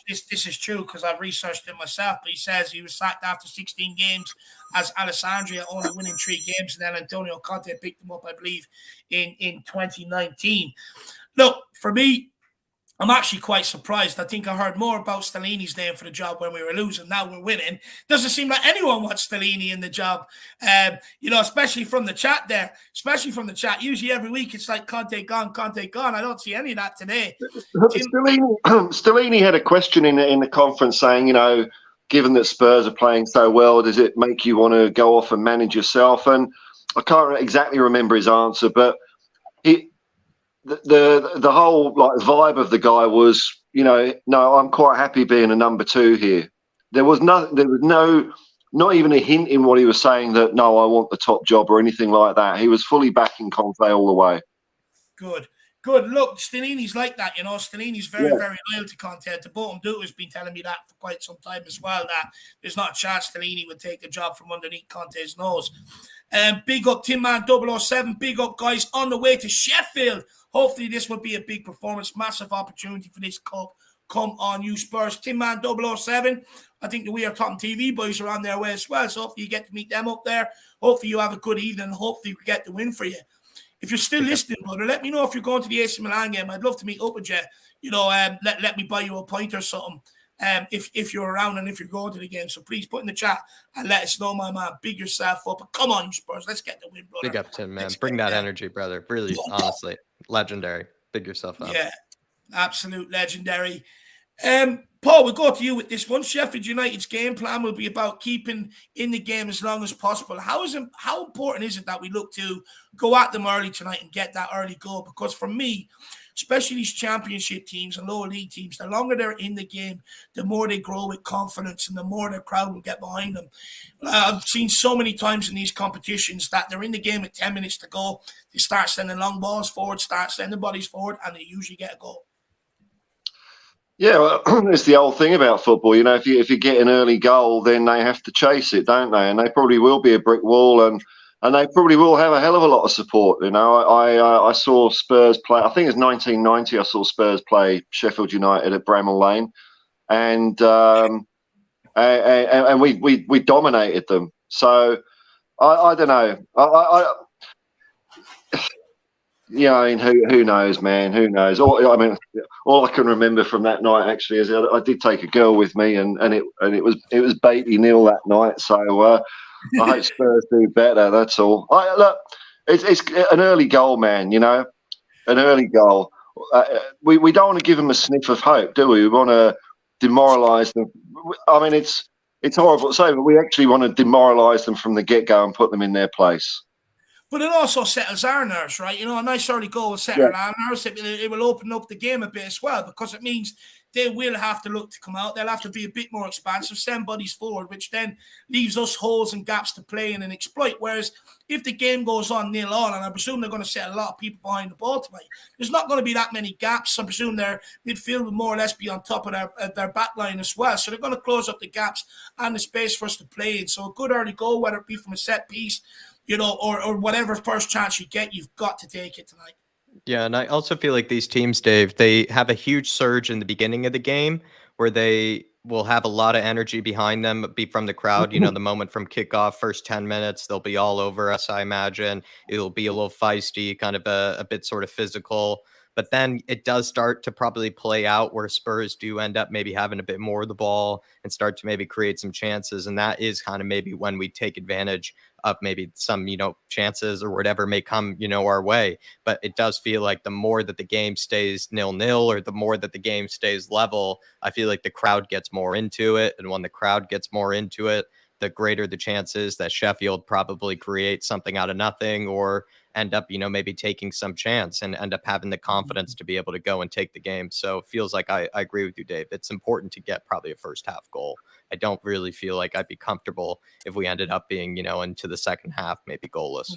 This is true because I've researched it myself, but he says he was sacked after 16 games as Alessandria, only winning 3 games, and then Antonio Conte picked him up, I believe, in 2019. Look, for me, I'm actually quite surprised. I think I heard more about Stellini's name for the job when we were losing. Now we're winning. Doesn't seem like anyone wants Stellini in the job, especially from the chat there. Especially from the chat. Usually every week it's like Conte gone, Conte gone. I don't see any of that today. Stellini had a question in the conference saying, given that Spurs are playing so well, does it make you want to go off and manage yourself? And I can't exactly remember his answer, but the whole vibe of the guy was, no, I'm quite happy being a number 2 here. There was not even a hint in what he was saying that, no, I want the top job or anything like that. He was fully backing Conte all the way. Good. Look, Stellini's like that, Stellini's very, very loyal to Conte. The bottom dude has been telling me that for quite some time as well, that there's not a chance Stellini would take the job from underneath Conte's nose. Big up Tin Man 007. Big up, guys, on the way to Sheffield. Hopefully this will be a big performance. Massive opportunity for this cup. Come on, you Spurs. Tin Man 007. I think the We Are Tottenham TV boys are on their way as well. So hopefully you get to meet them up there. Hopefully you have a good evening. Hopefully we get the win for you. If you're still listening, brother, let me know if you're going to the AC Milan game. I'd love to meet up with you. Let me buy you a pint or something. If you're around and if you're going to the game. So please put in the chat and let us know, my man. Big yourself up. Come on, you Spurs. Let's get the win, brother. Big up, Tim, man. Bring that energy, brother. Really, honestly, legendary. Big yourself up. Yeah, absolute legendary. Paul, we'll go to you with this one. Sheffield United's game plan will be about keeping in the game as long as possible. How important is it that we look to go at them early tonight and get that early goal? Because for me, especially these championship teams and lower league teams, the longer they're in the game, the more they grow with confidence and the more the crowd will get behind them. I've seen so many times in these competitions that they're in the game with 10 minutes to go. They start sending long balls forward, start sending bodies forward, and they usually get a goal. Yeah, well, it's the old thing about football. If you get an early goal, then they have to chase it, don't they? And they probably will be a brick wall, and they probably will have a hell of a lot of support. I saw Spurs play. I think it's 1990. I saw Spurs play Sheffield United at Bramall Lane, and we dominated them. So I don't know. Yeah, I mean, who knows, man? Who knows? All I can remember from that night actually is I did take a girl with me, and it was Beatty nil that night. So I hope Spurs do better. That's all. Look, it's an early goal, man. An early goal. We don't want to give them a sniff of hope, do we? We want to demoralise them. I mean, it's horrible to say, but we actually want to demoralise them from the get-go and put them in their place. But it also settles our nerves, right? A nice early goal will settle our nerves. It will open up the game a bit as well, because it means they will have to look to come out. They'll have to be a bit more expansive, send bodies forward, which then leaves us holes and gaps to play in and exploit. Whereas if the game goes on 0-0, and I presume they're going to set a lot of people behind the ball tonight, there's not going to be that many gaps. I presume their midfield will more or less be on top of their back line as well. So they're going to close up the gaps and the space for us to play in. So a good early goal, whether it be from a set piece, or whatever first chance you get, you've got to take it tonight. Yeah, and I also feel like these teams, Dave, they have a huge surge in the beginning of the game where they will have a lot of energy behind them, be from the crowd. The moment from kickoff, first 10 minutes, they'll be all over us, I imagine. It'll be a little feisty, kind of a bit sort of physical. But then it does start to probably play out where Spurs do end up maybe having a bit more of the ball and start to maybe create some chances. And that is kind of maybe when we take advantage of maybe some, chances or whatever may come, our way. But it does feel like the more that the game stays 0-0 or the more that the game stays level, I feel like the crowd gets more into it. And when the crowd gets more into it, the greater the chances that Sheffield probably creates something out of nothing or end up, maybe taking some chance and end up having the confidence to be able to go and take the game. So it feels like I agree with you, Dave. It's important to get probably a first half goal. I don't really feel like I'd be comfortable if we ended up being, into the second half, maybe goalless.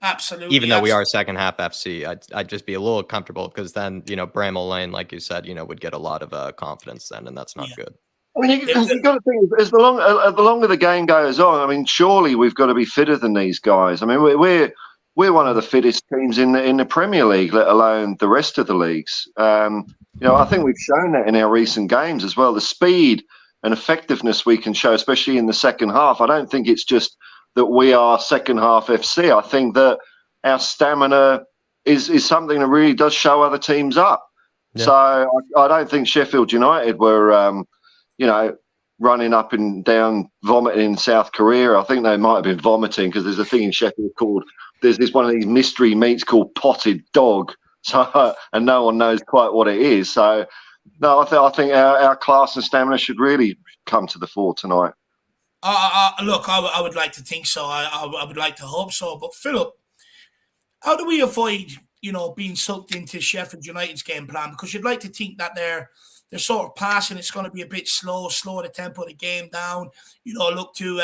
Absolutely. Even though we are second half FC, I'd just be a little comfortable because then, Bramall Lane, like you said, would get a lot of confidence then, and that's not good. I mean, you've got to think, as the longer the game goes on, I mean, surely we've got to be fitter than these guys. I mean, we're one of the fittest teams in the Premier League, let alone the rest of the leagues. I think we've shown that in our recent games as well. The speed and effectiveness we can show, especially in the second half. I don't think it's just that we are second half FC. I think that our stamina is something that really does show other teams up. Yeah. So I don't think Sheffield United were running up and down, vomiting in South Korea. I think they might have been vomiting because there's a thing in Sheffield there's this one of these mystery meats called potted dog. So, and no one knows quite what it is. So, no, I think our class and stamina should really come to the fore tonight. Look, I would like to think so. I would like to hope so. But Philip, how do we avoid, being sucked into Sheffield United's game plan? Because you'd like to think that they're sort of passing. It's going to be a bit slow the tempo of the game down. Look to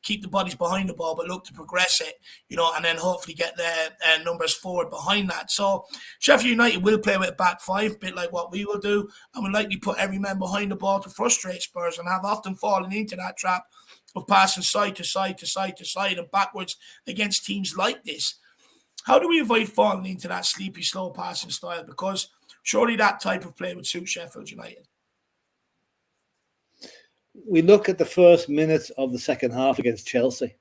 keep the bodies behind the ball, but look to progress it. And then hopefully get the numbers forward behind that. So Sheffield United will play with a back five, a bit like what we will do, and will likely put every man behind the ball to frustrate Spurs, and have often fallen into that trap of passing side to side to side to side and backwards against teams like this. How do we avoid falling into that sleepy, slow passing style? Because surely that type of play would suit Sheffield United. We look at the first minutes of the second half against Chelsea,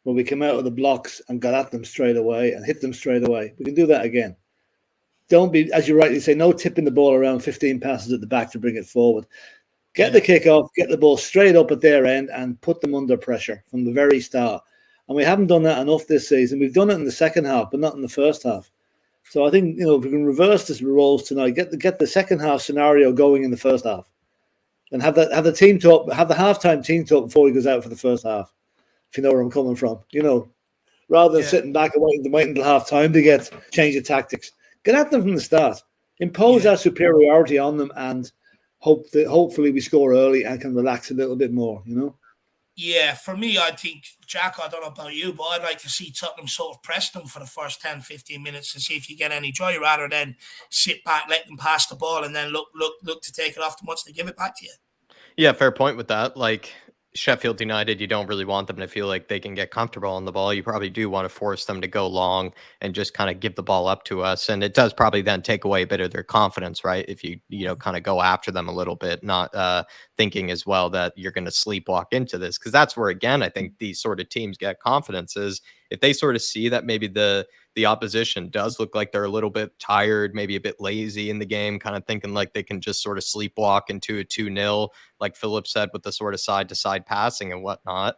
where we came out of the blocks and got at them straight away and hit them straight away. We can do that again. Don't be, as you rightly say, no tipping the ball around 15 passes at the back to bring it forward. Get the kick off, get the ball straight up at their end and put them under pressure from the very start. And we haven't done that enough this season. We've done it in the second half, but not in the first half. So I think, if we can reverse this roles tonight, get the second half scenario going in the first half, and have the team talk, have the halftime team talk before he goes out for the first half. If you know where I'm coming from, rather than sitting back and waiting until halftime to change the tactics. Get at them from the start. Impose our superiority on them, and hopefully we score early and can relax a little bit more. Yeah, for me, I think, Jack, I don't know about you, but I'd like to see Tottenham sort of press them for the first 10, 15 minutes and see if you get any joy, rather than sit back, let them pass the ball, and then look to take it off them once they give it back to you. Yeah, fair point with that. Like Sheffield United, you don't really want them to feel like they can get comfortable on the ball. You probably do want to force them to go long and just kind of give the ball up to us. And it does probably then take away a bit of their confidence, right? If you kind of go after them a little bit, not thinking as well that you're going to sleepwalk into this. Because that's where, again, I think these sort of teams get confidence is if they sort of see that maybe the opposition does look like they're a little bit tired, maybe a bit lazy in the game, kind of thinking like they can just sort of sleepwalk into a 2-0, like Philip said, with the sort of side-to-side passing and whatnot.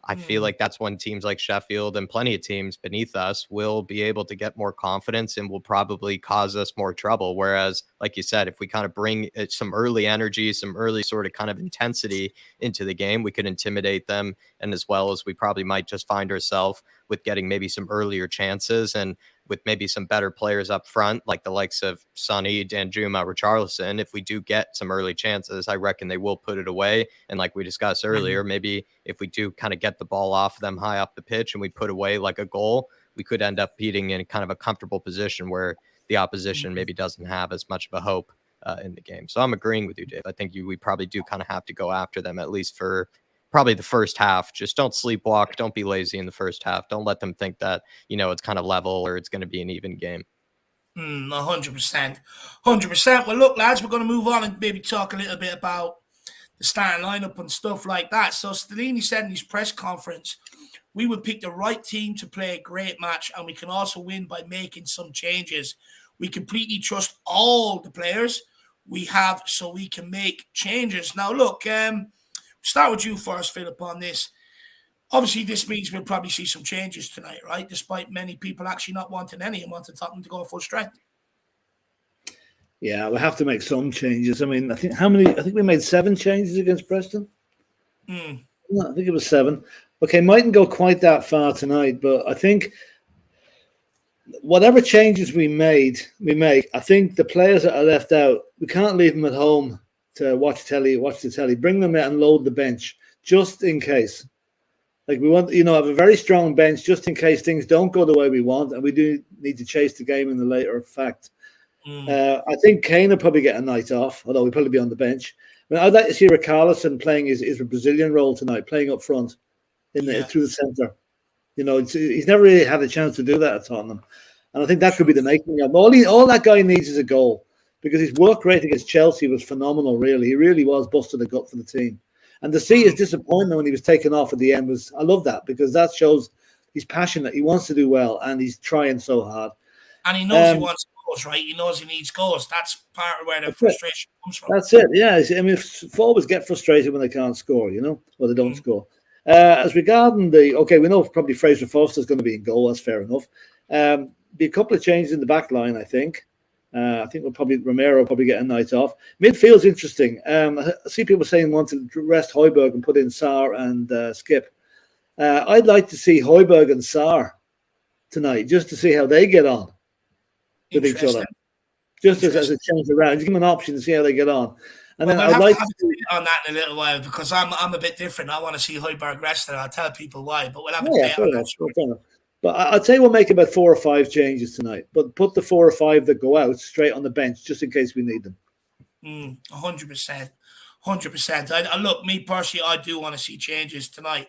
I feel like that's when teams like Sheffield and plenty of teams beneath us will be able to get more confidence and will probably cause us more trouble. Whereas, like you said, if we kind of bring some early energy, some early sort of kind of intensity into the game, we could intimidate them. And as well as we probably might just find ourselves with getting maybe some earlier chances and with maybe some better players up front, like the likes of Sonny, Danjuma, Richarlison. If we do get some early chances, I reckon they will put it away. And like we discussed earlier, maybe if we do kind of get the ball off them high up the pitch and we put away like a goal, we could end up beating in kind of a comfortable position where the opposition maybe doesn't have as much of a hope in the game. So I'm agreeing with you, Dave. I think we probably do kind of have to go after them, at least for probably the first half. Just don't sleepwalk. Don't be lazy in the first half. Don't let them think that, it's kind of level or it's going to be an even game. 100%. 100%. Well, look, lads, we're going to move on and maybe talk a little bit about the starting lineup and stuff like that. So Stellini said in his press conference, we would pick the right team to play a great match, and we can also win by making some changes. We completely trust all the players we have so we can make changes. Now, look, start with you first, Philip, on this. Obviously, this means we'll probably see some changes tonight, right? Despite many people actually not wanting any and wanting Tottenham to go full strength. Yeah, we have to make some changes. I mean, I think we made 7 changes against Preston. No, I think it was 7. Okay, mightn't go quite that far tonight, but I think whatever changes we make, I think the players that are left out, we can't leave them at home to watch the telly. Bring them out and load the bench just in case. Like we want, have a very strong bench just in case things don't go the way we want, and we do need to chase the game in the later fact. I think Kane will probably get a night off, although he'll probably be on the bench. I mean, I'd like to see Richarlison playing his Brazilian role tonight, playing up front through the centre. He's never really had a chance to do that at Tottenham, and I think that could be the making of him. All that guy needs is a goal, because his work rate against Chelsea was phenomenal. Really, he really was busted a gut for the team. And to see his disappointment when he was taken off at the end I love that, because that shows he's passionate. He wants to do well, and he's trying so hard. And he knows he wants goals, right? He knows he needs goals. That's part of where the frustration comes from. That's it. Yeah. I mean, forwards get frustrated when they can't score, or they don't score. As regarding we know probably Fraser Forster's going to be in goal. That's fair enough. Be a couple of changes in the back line, I think. I think Romero will probably get a night off. Midfield's interesting. I see people saying want to rest Højbjerg and put in Sarr and Skip. I'd like to see Højbjerg and Sarr tonight, just to see how they get on with each other. Just as a change around, give them an option to see how they get on. And then I'd like to on that in a little while, because I'm a bit different. I want to see Højbjerg rested. I'll tell people why, but we'll have a debate on that. But I'd say we'll make about 4 or 5 changes tonight. But put the 4 or 5 that go out straight on the bench, just in case we need them. 100%. 100%. Look, me personally, I do want to see changes tonight.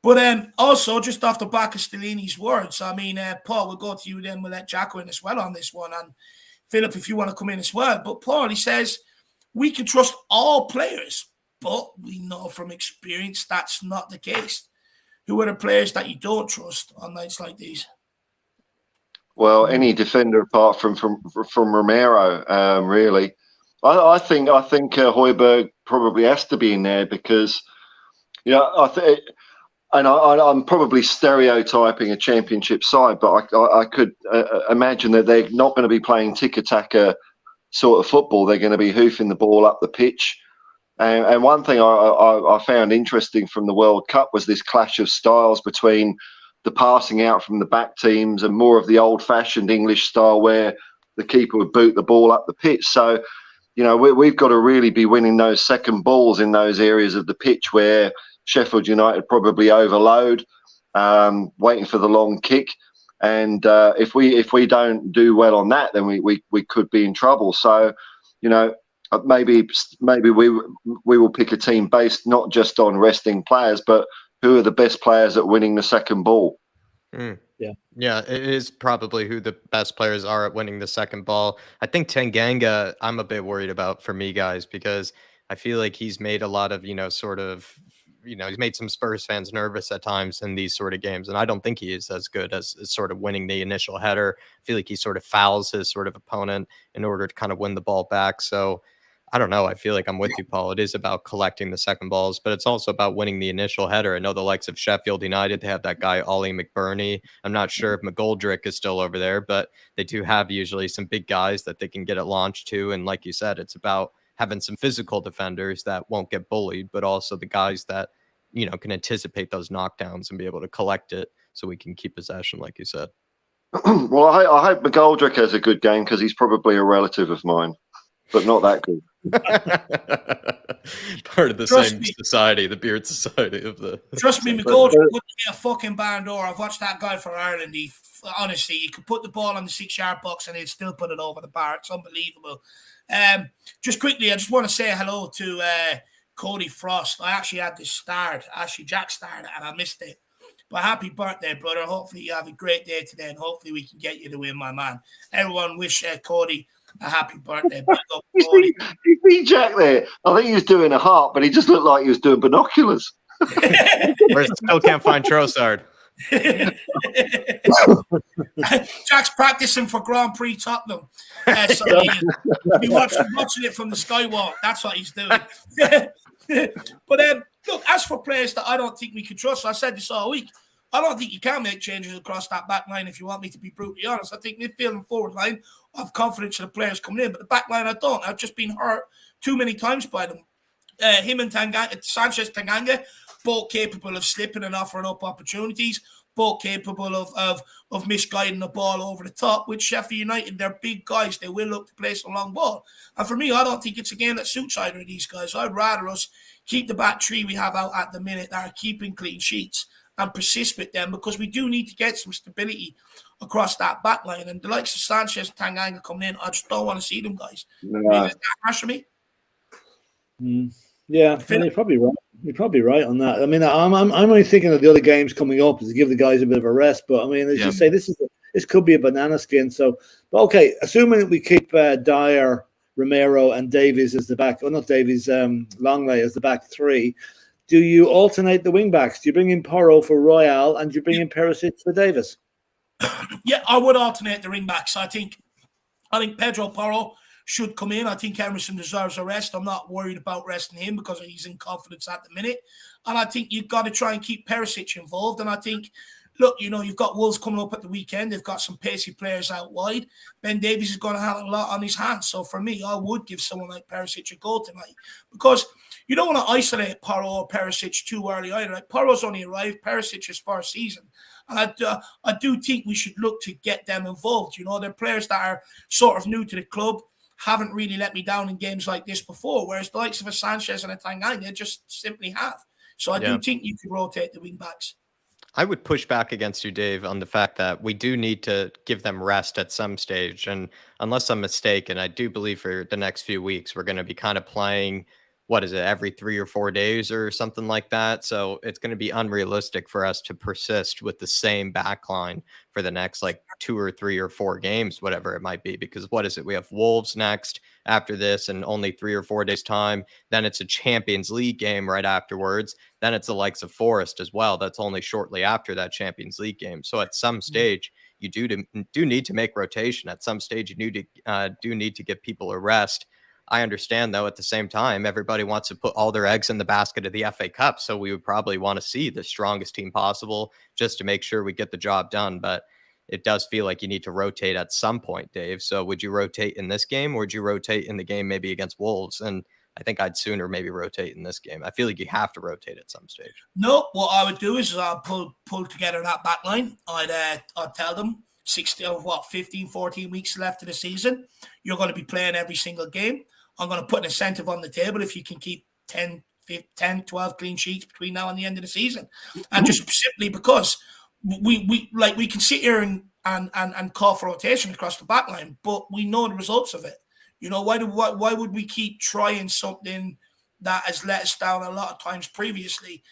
But also, just off the back of Stellini's words, I mean, Paul, we'll go to you then. We'll let Jacko in as well on this one. And Philip, if you want to come in as well. But Paul, he says, we can trust all players, but we know from experience that's not the case. Who are the players that you don't trust on nights like these? Well, any defender apart from Romero, really. I think Højbjerg probably has to be in there because, I'm probably stereotyping a championship side, but I could imagine that they're not going to be playing tiki-taka sort of football. They're going to be hoofing the ball up the pitch. And one thing I found interesting from the World Cup was this clash of styles between the passing out from the back teams and more of the old-fashioned English style where the keeper would boot the ball up the pitch. So, you know, we've got to really be winning those second balls in those areas of the pitch where Sheffield United probably overload, waiting for the long kick. And if we don't do well on that, then we could be in trouble. So, you know, maybe we will pick a team based not just on resting players, but who are the best players at winning the second ball. Yeah, it is probably who the best players are at winning the second ball. I think Tanganga, I'm a bit worried about for me, guys, because I feel like he's made a lot of, he's made some Spurs fans nervous at times in these sort of games. And I don't think he is as good as sort of winning the initial header. I feel like he sort of fouls his sort of opponent in order to kind of win the ball back. So I don't know. I feel like I'm with you, Paul. It is about collecting the second balls, but it's also about winning the initial header. I know the likes of Sheffield United, they have that guy, Ollie McBurney. I'm not sure if McGoldrick is still over there, but they do have usually some big guys that they can get it launched to. And like you said, it's about having some physical defenders that won't get bullied, but also the guys that, can anticipate those knockdowns and be able to collect it so we can keep possession, like you said. Well, I hope McGoldrick has a good game because he's probably a relative of mine, but not that good. Part of the same society, the Beard Society of the. Trust me, McGoldrick wouldn't be a fucking barn door. I've watched that guy for Ireland. Honestly, you could put the ball on the 6-yard box and he'd still put it over the bar. It's unbelievable. Just quickly, I just want to say hello to Cody Frost. I actually had this starred. Actually, Jack starred it and I missed it. But happy birthday, brother. Hopefully you have a great day today and hopefully we can get you the win, my man. Everyone wish Cody a happy birthday. You see Jack there? I think he was doing a heart, but he just looked like he was doing binoculars. Or still can't find Trossard. Jack's practicing for Grand Prix Tottenham. So he's watching it from the skywalk. That's what he's doing. But look, as for players that I don't think we can trust, I said this all week, I don't think you can make changes across that back line if you want me to be brutally honest. I think midfield and forward line, I have confidence in the players coming in, but the back line I don't. I've just been hurt too many times by them. Him and Sanchez Tanganga, both capable of slipping and offering up opportunities, both capable of misguiding the ball over the top. With Sheffield United, they're big guys. They will look to place a long ball. And for me, I don't think it's a game that suits either of these guys. I'd rather us keep the back three we have out at the minute that are keeping clean sheets and persist with them because we do need to get some stability across that back line. And the likes of Sanchez and Tanganga coming in, I just don't want to see them, guys. No. Is that harsh for me? Yeah, you're probably right. You're probably right on that. I mean, I'm only thinking of the other games coming up to give the guys a bit of a rest. But I mean, as you say, this could be a banana skin. So, but okay, assuming that we keep Dyer, Romero, and Davies as the back, or not Davies, Longley as the back three. Do you alternate the wing backs? Do you bring in Porro for Royale and do you bring in Perisic for Davis? Yeah, I would alternate the ring backs. I think Pedro Porro should come in. I think Emerson deserves a rest. I'm not worried about resting him because he's in confidence at the minute. And I think you've got to try and keep Perisic involved. And I think, look, you've got Wolves coming up at the weekend. They've got some pacey players out wide. Ben Davies is going to have a lot on his hands. So for me, I would give someone like Perisic a go tonight because you don't want to isolate Porro or Perisic too early either. Like, Porro's only arrived. Perisic's first season. And I do think we should look to get them involved. They're players that are sort of new to the club, haven't really let me down in games like this before, whereas the likes of a Sanchez and a Tanganga just simply have. So I do think you could rotate the wing backs. I would push back against you, Dave, on the fact that we do need to give them rest at some stage. And unless I'm mistaken, I do believe for the next few weeks, we're going to be kind of playing, every 3 or 4 days or something like that. So it's going to be unrealistic for us to persist with the same backline for the next 2 or 3 or 4 games, whatever it might be. Because we have Wolves next after this in only 3 or 4 days time. Then it's a Champions League game right afterwards. Then it's the likes of Forest as well. That's only shortly after that Champions League game. So at some stage, you do need to make rotation. At some stage, you do need to give people a rest. I understand, though, at the same time, everybody wants to put all their eggs in the basket of the FA Cup. So we would probably want to see the strongest team possible just to make sure we get the job done. But it does feel like you need to rotate at some point, Dave. So would you rotate in this game or would you rotate in the game maybe against Wolves? And I think I'd sooner maybe rotate in this game. I feel like you have to rotate at some stage. No, what I would do is I'll pull together that back line. I'd tell them, 15, 14 weeks left of the season. You're going to be playing every single game. I'm going to put an incentive on the table if you can keep 10, 12 clean sheets between now and the end of the season. And just simply because we can sit here and call for rotation across the back line, but we know the results of it. Why would we keep trying something that has let us down a lot of times previously?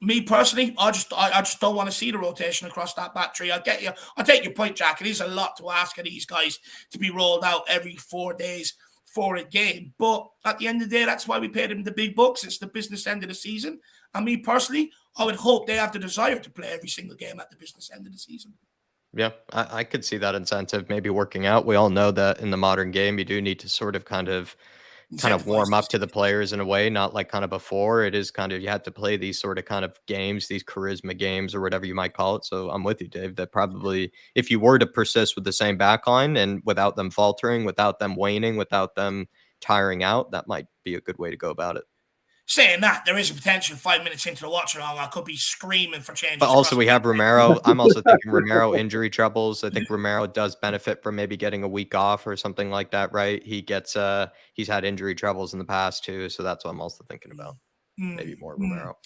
Me personally, I just don't want to see the rotation across that back three. I get you. I take your point, Jack. It is a lot to ask of these guys to be rolled out every 4 days for a game. But at the end of the day, that's why we paid them the big bucks. It's the business end of the season. And me personally, I would hope they have the desire to play every single game at the business end of the season. Yeah, I could see that incentive maybe working out. We all know that in the modern game, you do need to sort of kind of warm up to the players in a way, not like kind of before. It is kind of, you have to play these sort of kind of games, these charisma games or whatever you might call it. So I'm with you, Dave, that probably if you were to persist with the same backline and without them faltering, without them waning, without them tiring out, that might be a good way to go about it. Saying that, there is a potential 5 minutes into the watch along, I could be screaming for changes. But also we have Romero. I'm also thinking Romero injury troubles. I think Romero does benefit from maybe getting a week off or something like that, right? He gets he's had injury troubles in the past too, so that's what I'm also thinking about. Maybe more Romero.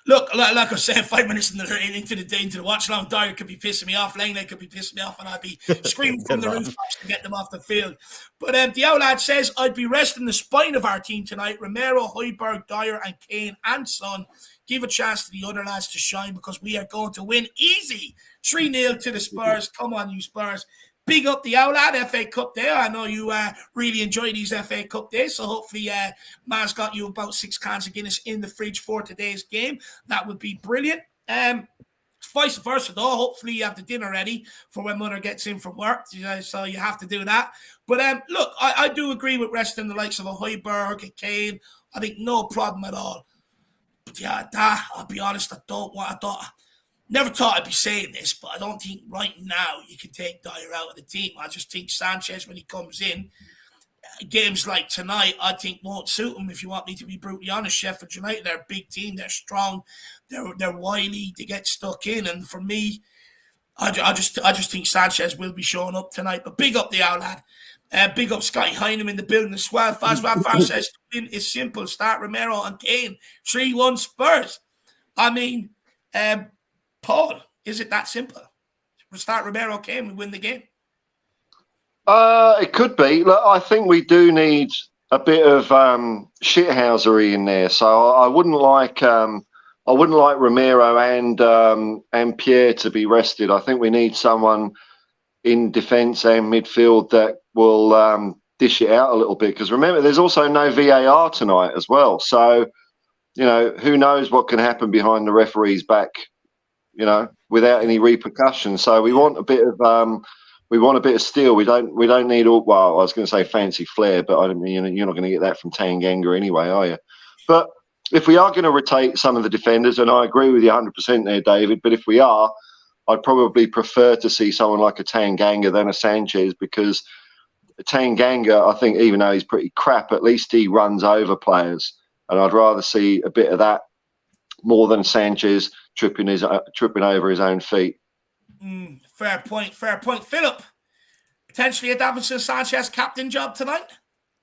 Look, like I said, 5 minutes into the watch along, Dyer could be pissing me off, Langley could be pissing me off, and I'd be screaming from the rooftops to get them off the field. But the Outlaw says, I'd be resting the spine of our team tonight. Romero, Højbjerg, Dyer, and Kane and Son. Give a chance to the other lads to shine because we are going to win easy. 3-0 to the Spurs. Come on, you Spurs. Big up the Outlaw FA Cup there. I know you really enjoy these FA Cup days, so hopefully Maz got you about 6 cans of Guinness in the fridge for today's game. That would be brilliant. Vice versa, though. Hopefully you have the dinner ready for when Mother gets in from work, so you have to do that. But look, I do agree with resting the likes of a Højbjerg, a Kane. I think no problem at all. But yeah, I'll be honest, never thought I'd be saying this, but I don't think right now you can take Dyer out of the team. I just think Sanchez, when he comes in, games like tonight, I think won't suit him, if you want me to be brutally honest. Sheffield United, they're a big team, they're strong, they're wily, they get stuck in, and for me, I just think Sanchez will be showing up tonight. But big up the Outlaw. Big up Scotty Heung-min in the building as well. Fazwan Far says, win is simple. Start Romero and Kane. 3-1 Spurs. I mean, Paul, is it that simple? We'll start Romero, Kane, we win the game. It could be. Look, I think we do need a bit of shithousery in there. So I wouldn't like Romero and Pierre to be rested. I think we need someone in defence and midfield that will dish it out a little bit. Because remember, there's also no VAR tonight as well. So who knows what can happen behind the referee's back. Without any repercussions. So we want a bit of steel. We don't need all. Well, I was going to say fancy flair, but I don't mean you're not going to get that from Tanganga anyway, are you? But if we are going to rotate some of the defenders, and I agree with you 100% there, David. But if we are, I'd probably prefer to see someone like a Tanganga than a Sanchez, because Tanganga, I think, even though he's pretty crap, at least he runs over players, and I'd rather see a bit of that more than Sanchez tripping over his own feet. Fair point. Philip, potentially a Davinson Sanchez captain job tonight,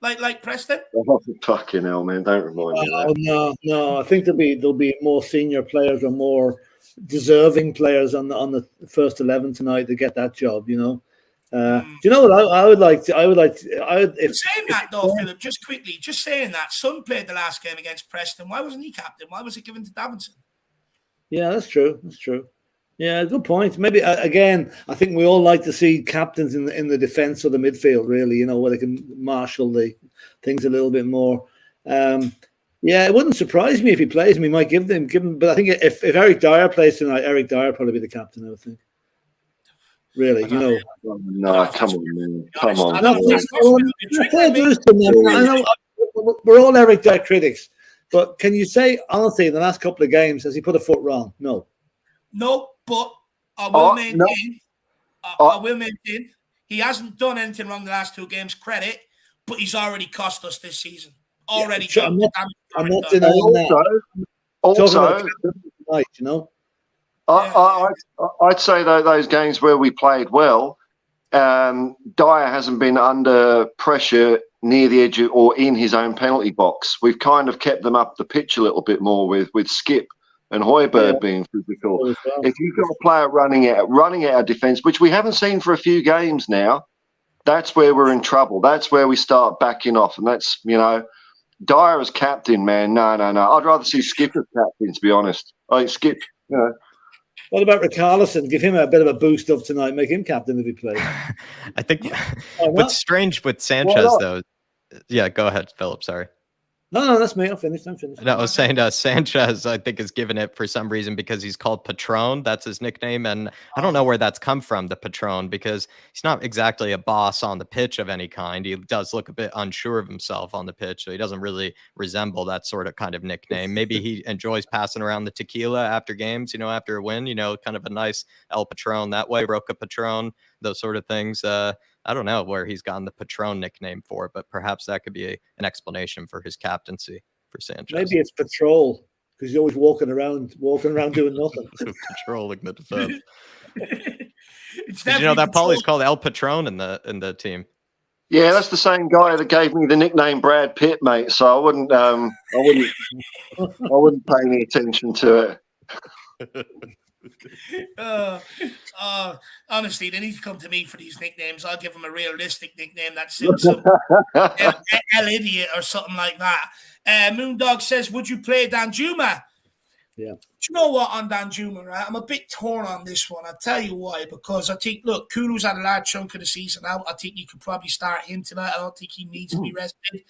like Preston. Oh, fucking hell, man! Don't remind me of that. No. I think there'll be more senior players or more deserving players on the first 11 tonight to get that job. Do you know what I would like? If saying that though, Philip, just quickly, just saying that Son played the last game against Preston. Why wasn't he captain? Why was it given to Davinson? Yeah, that's true. Yeah, good point. Maybe again, I think we all like to see captains in the defense or the midfield, really. Where they can marshal the things a little bit more. Yeah, it wouldn't surprise me if he plays. We might give him. But I think if Eric Dyer plays tonight, Eric Dyer will probably be the captain, I would think. Really, No, come on, man. Come on. I know we're all Eric Dyer critics, but can you say honestly, in the last couple of games, has he put a foot wrong? No. No, but I will maintain. I will maintain he hasn't done anything wrong the last 2 games. Credit, but he's already cost us this season. Already. I'm not denying that. Also, tonight, I'd say though those games where we played well, Dyer hasn't been under pressure near the edge or in his own penalty box. We've kind of kept them up the pitch a little bit more with Skip and Højbjerg being physical. Well. If you've got a player running out of defence, which we haven't seen for a few games now, that's where we're in trouble. That's where we start backing off, and that's Dyer as captain, man. No. I'd rather see Skip as captain, to be honest. I think Skip. What about Richarlison? Give him a bit of a boost up tonight. Make him captain if he plays. I think what's strange with Sanchez, though. Yeah, go ahead, Philip. Sorry. No, that's me. I'm finished. No, I was saying Sanchez, I think, is given it for some reason because he's called Patron. That's his nickname. And I don't know where that's come from, the Patron, because he's not exactly a boss on the pitch of any kind. He does look a bit unsure of himself on the pitch, so he doesn't really resemble that sort of kind of nickname. Maybe he enjoys passing around the tequila after games, after a win, kind of a nice El Patron that way, Roca Patron, those sort of things. I don't know where he's gotten the Patron nickname for, but perhaps that could be an explanation for his captaincy for Sanchez. Maybe it's patrol because he's always walking around doing nothing. Patrolling the defense. Did you know that Paulie's called El Patron in the team? Yeah, that's the same guy that gave me the nickname Brad Pitt, mate. So I wouldn't pay any attention to it. Honestly, they need to come to me for these nicknames. I'll give them a realistic nickname that suits them. El Idiot or something like that. Moondog says, would you play Danjuma? Yeah. Do you know what on Danjuma, right? I'm a bit torn on this one. I'll tell you why. Because I think, look, Kulu's had a large chunk of the season out. I think you could probably start him tonight. I don't think he needs to be rested.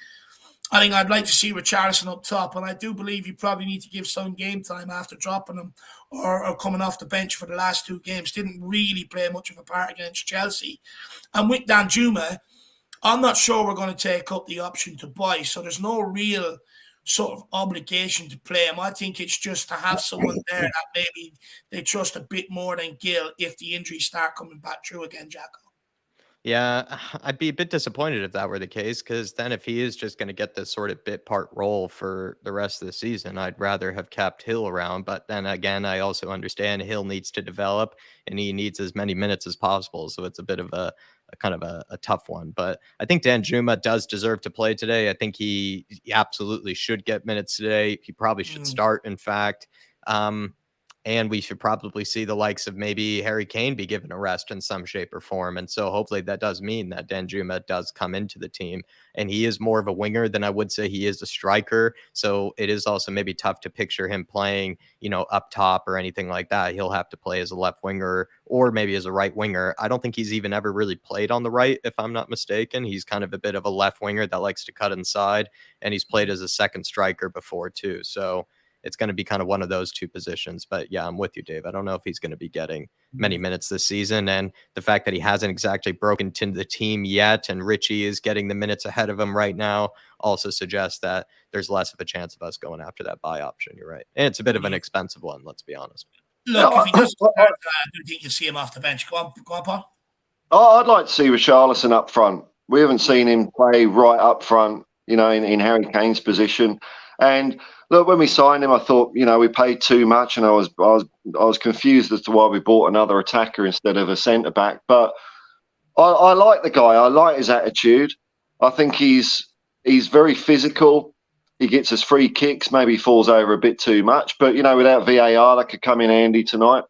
I think I'd like to see Richarlison up top, and I do believe you probably need to give some game time after dropping him or coming off the bench for the last two games. Didn't really play much of a part against Chelsea. And with Danjuma, I'm not sure we're going to take up the option to buy, so there's no real sort of obligation to play him. I think it's just to have someone there that maybe they trust a bit more than Gil if the injuries start coming back through again, Jacko. Yeah, I'd be a bit disappointed if that were the case, because then if he is just going to get this sort of bit part role for the rest of the season, I'd rather have kept Hill around. But then again, I also understand Hill needs to develop and he needs as many minutes as possible. So it's a bit of a kind of a tough one. But I think Danjuma does deserve to play today. I think he absolutely should get minutes today. He probably should start, in fact. And we should probably see the likes of maybe Harry Kane be given a rest in some shape or form. And so hopefully that does mean that Danjuma does come into the team. And he is more of a winger than I would say he is a striker. So it is also maybe tough to picture him playing, up top or anything like that. He'll have to play as a left winger or maybe as a right winger. I don't think he's even ever really played on the right, if I'm not mistaken. He's kind of a bit of a left winger that likes to cut inside. And he's played as a second striker before too. So it's going to be kind of one of those two positions. But yeah, I'm with you, Dave. I don't know if he's going to be getting many minutes this season. And the fact that he hasn't exactly broken into the team yet, and Richie is getting the minutes ahead of him right now, also suggests that there's less of a chance of us going after that buy option. You're right. And it's a bit of an expensive one, let's be honest. Look, if he doesn't start, I do think you see him off the bench. Go on, Paul. I'd like to see Richarlison up front. We haven't seen him play right up front, in Harry Kane's position. And look, when we signed him, I thought, we paid too much, and I was confused as to why we bought another attacker instead of a centre back. But I like the guy. I like his attitude. I think he's very physical. He gets us free kicks. Maybe he falls over a bit too much, but without VAR, that could come in handy tonight.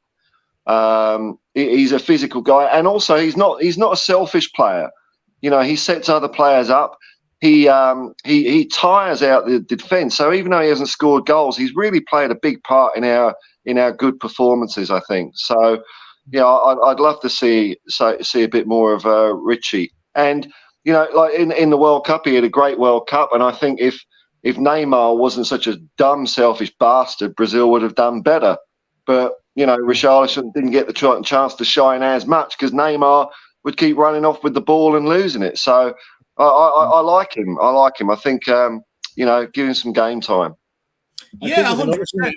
He's a physical guy, and also he's not a selfish player. He sets other players up. He tires out the defence. So even though he hasn't scored goals, he's really played a big part in our good performances, I think. So yeah, I'd love to see a bit more of Richie. And like in the World Cup, he had a great World Cup. And I think if Neymar wasn't such a dumb, selfish bastard, Brazil would have done better. But Richarlison didn't get the chance to shine as much because Neymar would keep running off with the ball and losing it. So I like him. I think, give him some game time. Yeah, 100%.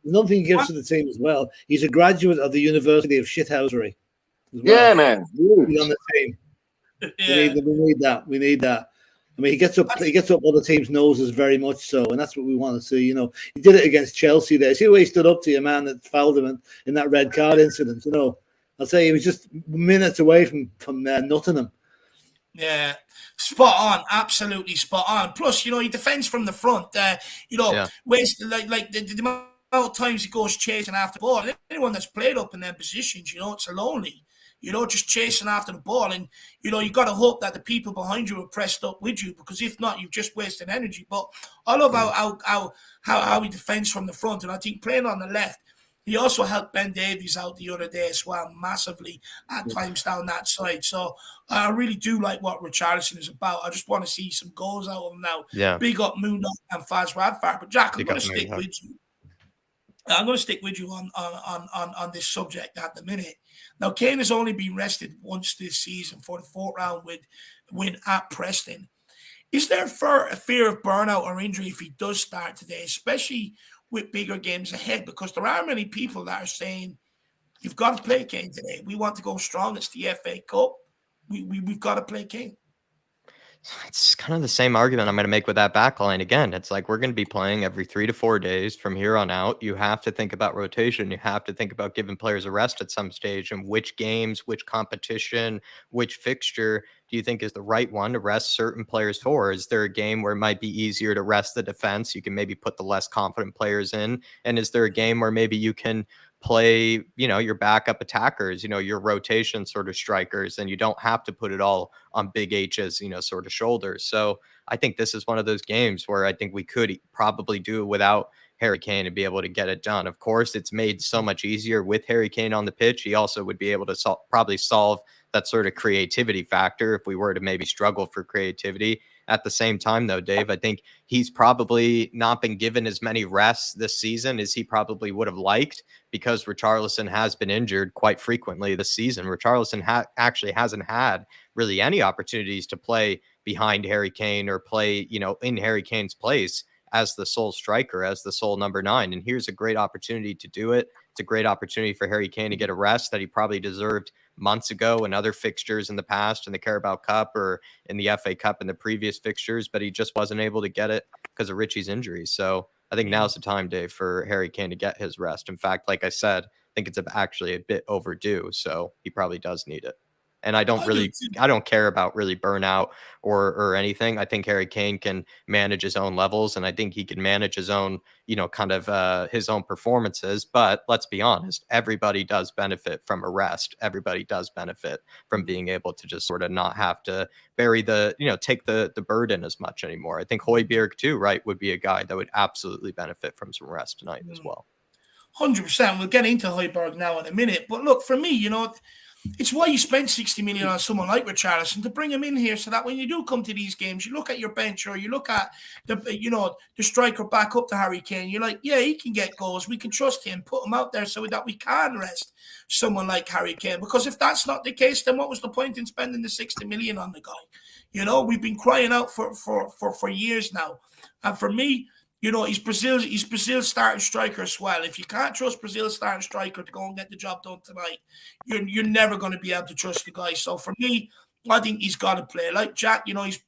Another thing he gives to the team as well, he's a graduate of the University of Shithousery. Yeah, man. He's on the team. Yeah. We need that. I mean, he gets up other teams' noses very much so, and that's what we want to see. He did it against Chelsea there. See the way he stood up to your man that fouled him in that red card incident. I'll say he was just minutes away from nutting him. Yeah, spot on, absolutely spot on. Plus, he defends from the front. Wasted like the amount of times he goes chasing after the ball. Anyone that's played up in them positions, it's lonely. Just chasing after the ball, and you got to hope that the people behind you are pressed up with you, because if not, you've just wasted energy. But I love how he defends from the front, and I think playing on the left, he also helped Ben Davies out the other day as well, massively at times down that side. So I really do like what Richarlison is about. I just want to see some goals out of him now. Yeah. Big up Moondog and Faz Radfire. But Jack, I'm going to stick with you. I'm going to stick with you on this subject at the minute. Now, Kane has only been rested once this season for the 4th round win at Preston. Is there a fear of burnout or injury if he does start today, especially with bigger games ahead? Because there are many people that are saying, you've got to play Kane today. We want to go strong. It's the FA Cup. We've got to play Kane. It's kind of the same argument I'm going to make with that backline again. It's like we're going to be playing every 3 to 4 days from here on out. You have to think about rotation. You have to think about giving players a rest at some stage, and which games, which competition, which fixture do you think is the right one to rest certain players for? Is there a game where it might be easier to rest the defense? You can maybe put the less confident players in. And is there a game where maybe you can play, your backup attackers, your rotation sort of strikers, and you don't have to put it all on Big H's, sort of shoulders. So I think this is one of those games where I think we could probably do it without Harry Kane and be able to get it done. Of course, it's made so much easier with Harry Kane on the pitch. He also would be able to probably solve that sort of creativity factor if we were to maybe struggle for creativity. At the same time, though, Dave, I think he's probably not been given as many rests this season as he probably would have liked, because Richarlison has been injured quite frequently this season. Richarlison actually hasn't had really any opportunities to play behind Harry Kane or play, in Harry Kane's place as the sole striker, as the sole number 9. And here's a great opportunity to do it. It's a great opportunity for Harry Kane to get a rest that he probably deserved months ago in other fixtures in the past, in the Carabao Cup or in the FA Cup in the previous fixtures, but he just wasn't able to get it because of Richie's injury. So I think now's the time, Dave, for Harry Kane to get his rest. In fact, like I said, I think it's actually a bit overdue, so he probably does need it. And I don't care about really burnout or anything. I think Harry Kane can manage his own levels, and I think he can manage his own, kind of his own performances. But let's be honest, everybody does benefit from a rest. Everybody does benefit from being able to just sort of not have to bury take the burden as much anymore. I think Højbjerg too, right, would be a guy that would absolutely benefit from some rest tonight as well. 100%. We'll get into Højbjerg now in a minute. But look, for me, it's why you spend 60 million on someone like Richarlison, to bring him in here so that when you do come to these games, you look at your bench or you look at the striker back up to Harry Kane. You're like, yeah, he can get goals. We can trust him. Put him out there so that we can rest someone like Harry Kane. Because if that's not the case, then what was the point in spending the 60 million on the guy? We've been crying out for years now. And for me, he's Brazil's starting striker as well. If you can't trust Brazil's starting striker to go and get the job done tonight, you're never going to be able to trust the guy. So for me, I think he's got to play. Like Jack, he's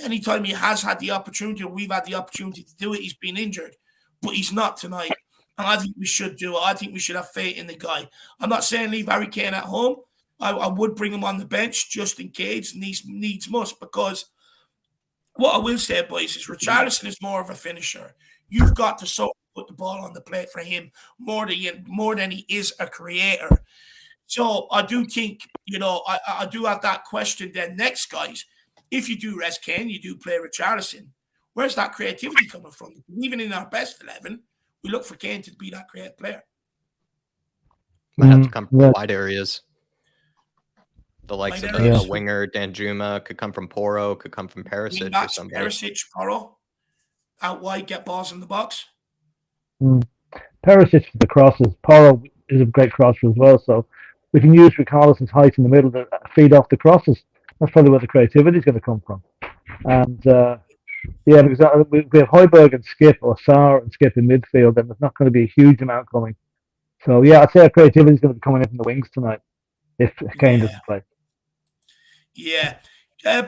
anytime he has had the opportunity, or we've had the opportunity to do it, he's been injured. But he's not tonight. And I think we should do it. I think we should have faith in the guy. I'm not saying leave Harry Kane at home. I would bring him on the bench just in case needs must, because what I will say, boys, is Richarlison is more of a finisher. You've got to sort of put the ball on the plate for him more than he is a creator. So I do think, I do have that question then next, guys. If you do rest Kane, you do play Richarlison. Where's that creativity coming from? Even in our best 11, we look for Kane to be that creative player. Might have to come from wide areas. The likes of a winger, Danjuma, could come from Porro, could come from Perisic or somebody. Perisic, Porro, out wide, get balls in the box. Perisic for the crosses. Porro is a great crosser as well, so we can use Richarlison's height in the middle to feed off the crosses. That's probably where the creativity is going to come from. And because we have Højbjerg and Skip, or Sarr and Skip in midfield, and there's not going to be a huge amount coming. So I'd say our creativity is going to be coming in from the wings tonight if Kane doesn't play. Yeah.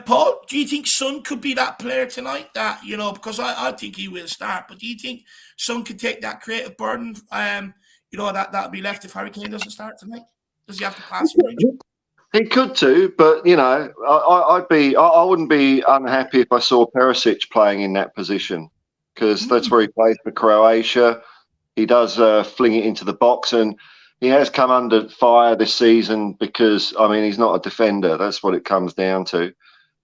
Paul, do you think Son could be that player tonight? That, because I think he will start, but do you think Son could take that creative burden? That'll be left if Harry Kane doesn't start tonight. Does he have to pass him range? He could do, but I wouldn't be unhappy if I saw Perisic playing in that position, because that's where he plays for Croatia. He does fling it into the box, and he has come under fire this season because he's not a defender. That's what it comes down to.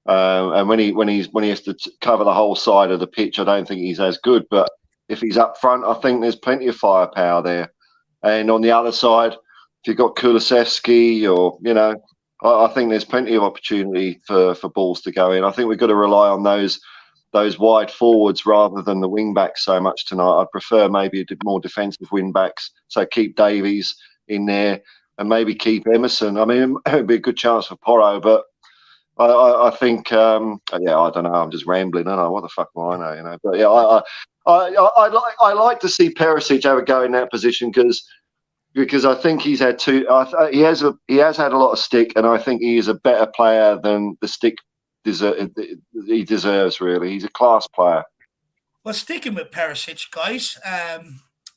And when he has to cover the whole side of the pitch, I don't think he's as good. But if he's up front, I think there's plenty of firepower there. And on the other side, if you've got Kulusevski or I think there's plenty of opportunity for balls to go in. I think we've got to rely on those wide forwards rather than the wing backs so much tonight. I'd prefer maybe a bit more defensive wing backs. So keep Davies in there and maybe keep Emerson. It would be a good chance for Porro, but I think, I don't know. I'm just rambling, aren't I? What the fuck do I know? But yeah, I like to see Perisic have a go in that position because I think he's had he has had a lot of stick, and I think he is a better player than the stick he deserves. Really, he's a class player. Well, sticking with Perisic, guys.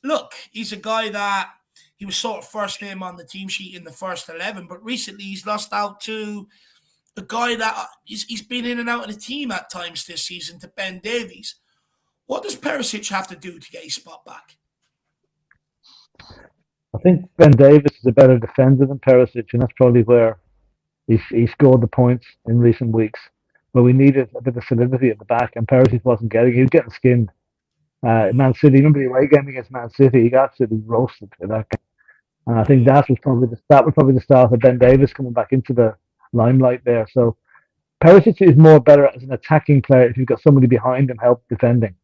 Look, he's a guy that he was sort of first name on the team sheet in the first 11, but recently he's lost out to a guy that he's been in and out of the team at times this season, to Ben Davies. What does Perisic have to do to get his spot back? I think Ben Davies is a better defender than Perisic, and that's probably where he scored the points in recent weeks. But we needed a bit of solidity at the back, and Perisic wasn't getting. He was getting skinned. Man City, remember the away game against Man City? He got absolutely roasted in that game. And I think that was probably the start of Ben Davies coming back into the limelight there. So Perisic is more better as an attacking player if you've got somebody behind him help defending.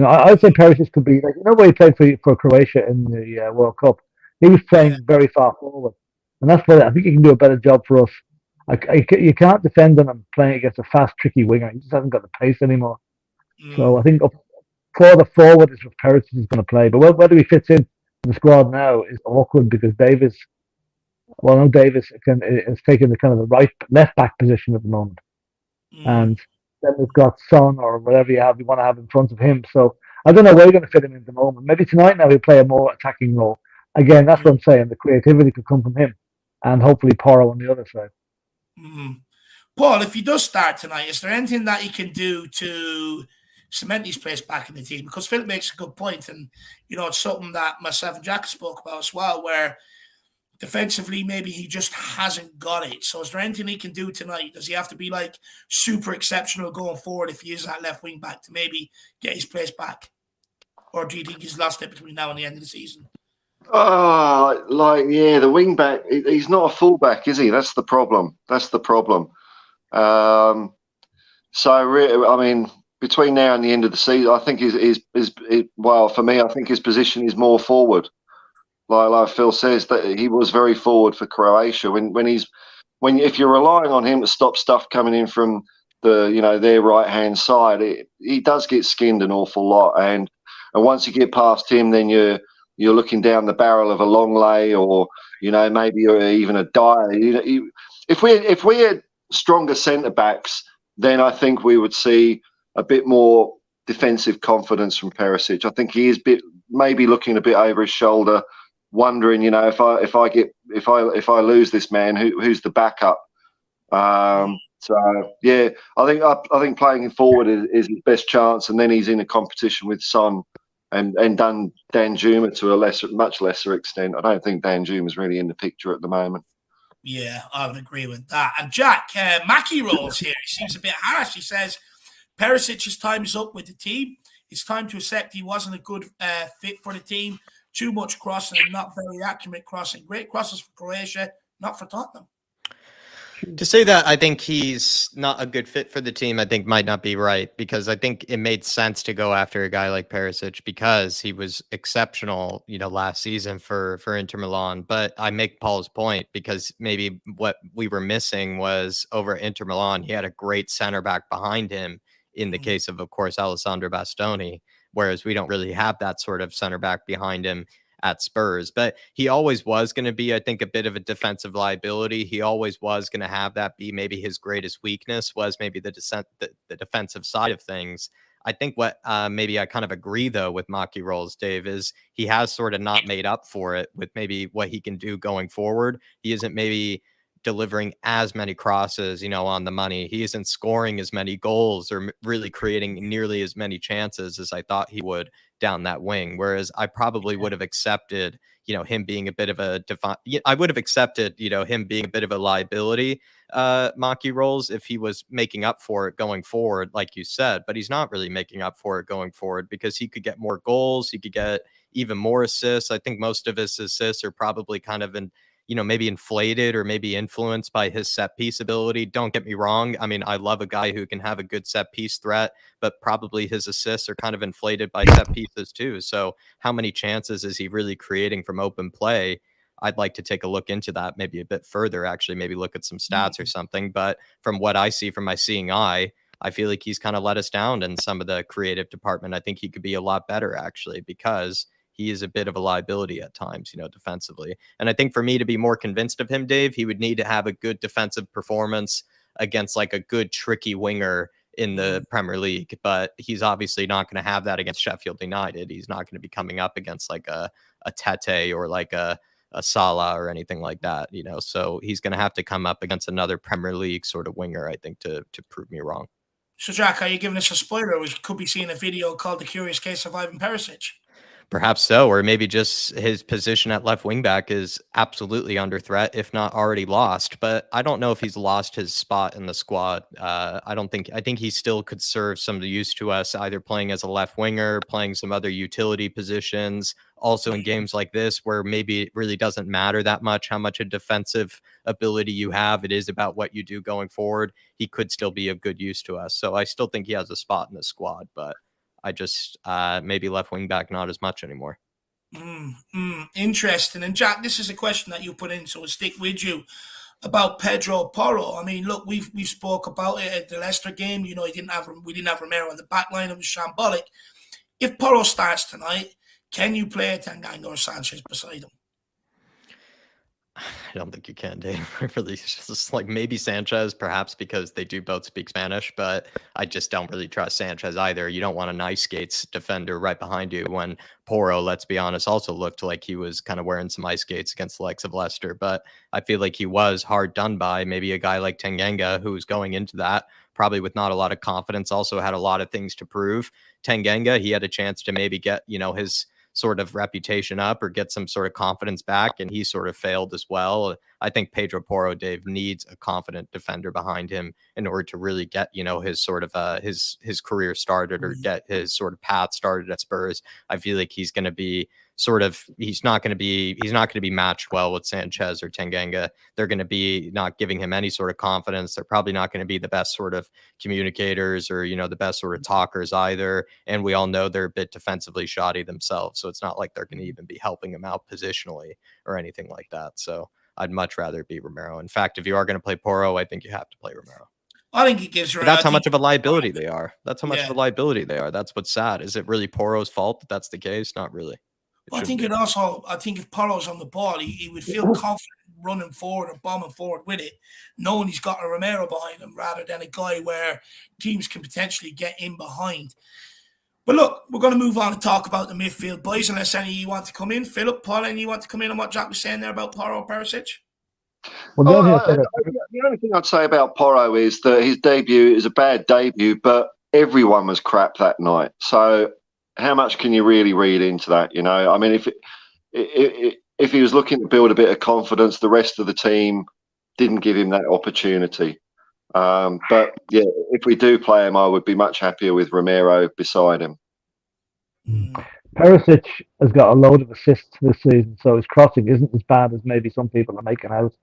I'd say Perisic could be like, where he played for Croatia in the World Cup. He was playing very far forward, and that's why I think he can do a better job for us. You can't defend him playing against a fast, tricky winger. He just hasn't got the pace anymore. So I think further forward is what Perisic is going to play. But whether he fits in the squad now is awkward because Davies is taking the kind of the left back position at the moment, and then we've got Son or whatever you want to have in front of him. So I don't know where you're going to fit him in at the moment. Maybe tonight now he'll play a more attacking role. Again, that's what I'm saying. The creativity could come from him, and hopefully Porro on the other side. Paul, if he does start tonight, is there anything that he can do to cement his place back in the team? Because Philip makes a good point, and it's something that myself and Jack spoke about as well, where defensively maybe he just hasn't got it. So is there anything he can do tonight? Does he have to be like super exceptional going forward if he is that left wing back to maybe get his place back? Or do you think he's lost it between now and the end of the season? The wing back, he's not a full back, is he? That's the problem. Between now and the end of the season, I think for me, I think his position is more forward. Like Phil says, that he was very forward for Croatia. If you're relying on him to stop stuff coming in from their right hand side, he does get skinned an awful lot. And once you get past him, then you're looking down the barrel of a Longley or maybe even a Dyer. If we had stronger centre backs, then I think we would see a bit more defensive confidence from Perisic. I think he is maybe looking a bit over his shoulder, wondering, if I lose this man, who's the backup? I think playing him forward is his best chance, and then he's in a competition with Son and Danjuma to a much lesser extent. I don't think Danjuma's really in the picture at the moment. Yeah, I would agree with that. And Jack, Mackie rolls here. He seems a bit harsh. He says, Perisic's time is up with the team. It's time to accept he wasn't a good fit for the team. Too much crossing and not very accurate crossing. Great crosses for Croatia, not for Tottenham. To say that I think he's not a good fit for the team, I think might not be right, because I think it made sense to go after a guy like Perisic because he was exceptional, last season for Inter Milan. But I make Paul's point because maybe what we were missing was over at Inter Milan, he had a great center back behind him in the case of course, Alessandro Bastoni, whereas we don't really have that sort of center back behind him at Spurs. But he always was going to be, I think, a bit of a defensive liability. He always was going to have that be maybe his greatest weakness, was maybe the defensive side of things. I think what maybe I kind of agree, though, with Maki Rolls, Dave, is he has sort of not made up for it with maybe what he can do going forward. He isn't maybe delivering as many crosses, on the money. He isn't scoring as many goals or really creating nearly as many chances as I thought he would down that wing. Whereas I probably would have accepted, him being a bit of a I would have accepted, him being a bit of a liability, Maki Rolls, if he was making up for it going forward, like you said. But he's not really making up for it going forward, because he could get more goals. He could get even more assists. I think most of his assists are probably kind of maybe inflated or maybe influenced by his set piece ability. Don't get me wrong. I mean, I love a guy who can have a good set piece threat, but probably his assists are kind of inflated by set pieces too. So how many chances is he really creating from open play? I'd like to take a look into that maybe a bit further, actually, maybe look at some stats or something. But from what I see from my seeing eye, I feel like he's kind of let us down in some of the creative department. I think he could be a lot better, actually, because he is a bit of a liability at times, defensively. And I think for me to be more convinced of him, Dave, he would need to have a good defensive performance against like a good, tricky winger in the Premier League. But he's obviously not going to have that against Sheffield United. He's not going to be coming up against like a Tete or like a Salah or anything like that, So he's going to have to come up against another Premier League sort of winger, I think, to prove me wrong. So, Jack, are you giving us a spoiler? We could be seeing a video called The Curious Case of Ivan Perisic. Perhaps so, or maybe just his position at left wing back is absolutely under threat, if not already lost. But I don't know if he's lost his spot in the squad. I think he still could serve some use to us, either playing as a left winger, playing some other utility positions. Also in games like this, where maybe it really doesn't matter that much how much a defensive ability you have. It is about what you do going forward. He could still be of good use to us. So I still think he has a spot in the squad, but I just maybe left wing back not as much anymore. Interesting. And Jack, this is a question that you put in, so we'll stick with you, about Pedro Porro. I mean, look, we spoke about it at the Leicester game. We didn't have Romero on the back line. It was shambolic. If Porro starts tonight, can you play Tanganga or Sanchez beside him? I don't think you can, Dave. Really, it's just like maybe Sanchez, perhaps because they do both speak Spanish, but I just don't really trust Sanchez either. You don't want a nice skates defender right behind you when Porro, let's be honest, also looked like he was kind of wearing some ice skates against the likes of Leicester. But I feel like he was hard done by. Maybe a guy like Tanganga, who's going into that probably with not a lot of confidence, also had a lot of things to prove. Tanganga, he had a chance to maybe get, his sort of reputation up or get some sort of confidence back, and he sort of failed as well. I think Pedro Porro, Dave, needs a confident defender behind him in order to really get, his sort of his career started or get his sort of path started at Spurs. I feel like he's going to be he's not going to be matched well with Sanchez or Tanganga. They're going to be not giving him any sort of confidence. They're probably not going to be the best sort of communicators or, the best sort of talkers either. And we all know they're a bit defensively shoddy themselves. So it's not like they're going to even be helping him out positionally or anything like that. So I'd much rather be Romero. In fact, if you are going to play Porro, I think you have to play Romero. I think it gives. But that's how much of a liability they are. That's how much of a liability they are. That's what's sad. Is it really Porro's fault that that's the case? Not really. I think if Porro's on the ball, he would feel confident running forward or bombing forward with it, knowing he's got a Romero behind him rather than a guy where teams can potentially get in behind. But look, we're going to move on and talk about the midfield, boys, unless any of you want to come in. Philip, Paul, any of you want to come in on what Jack was saying there about Porro Perisic? Well, the only thing I'd say about Porro is that his debut is a bad debut, but everyone was crap that night. So how much can you really read into that? I mean, if he was looking to build a bit of confidence, the rest of the team didn't give him that opportunity. But yeah, if we do play him, I would be much happier with Romero beside him. Perisic has got a load of assists this season, so his crossing isn't as bad as maybe some people are making out.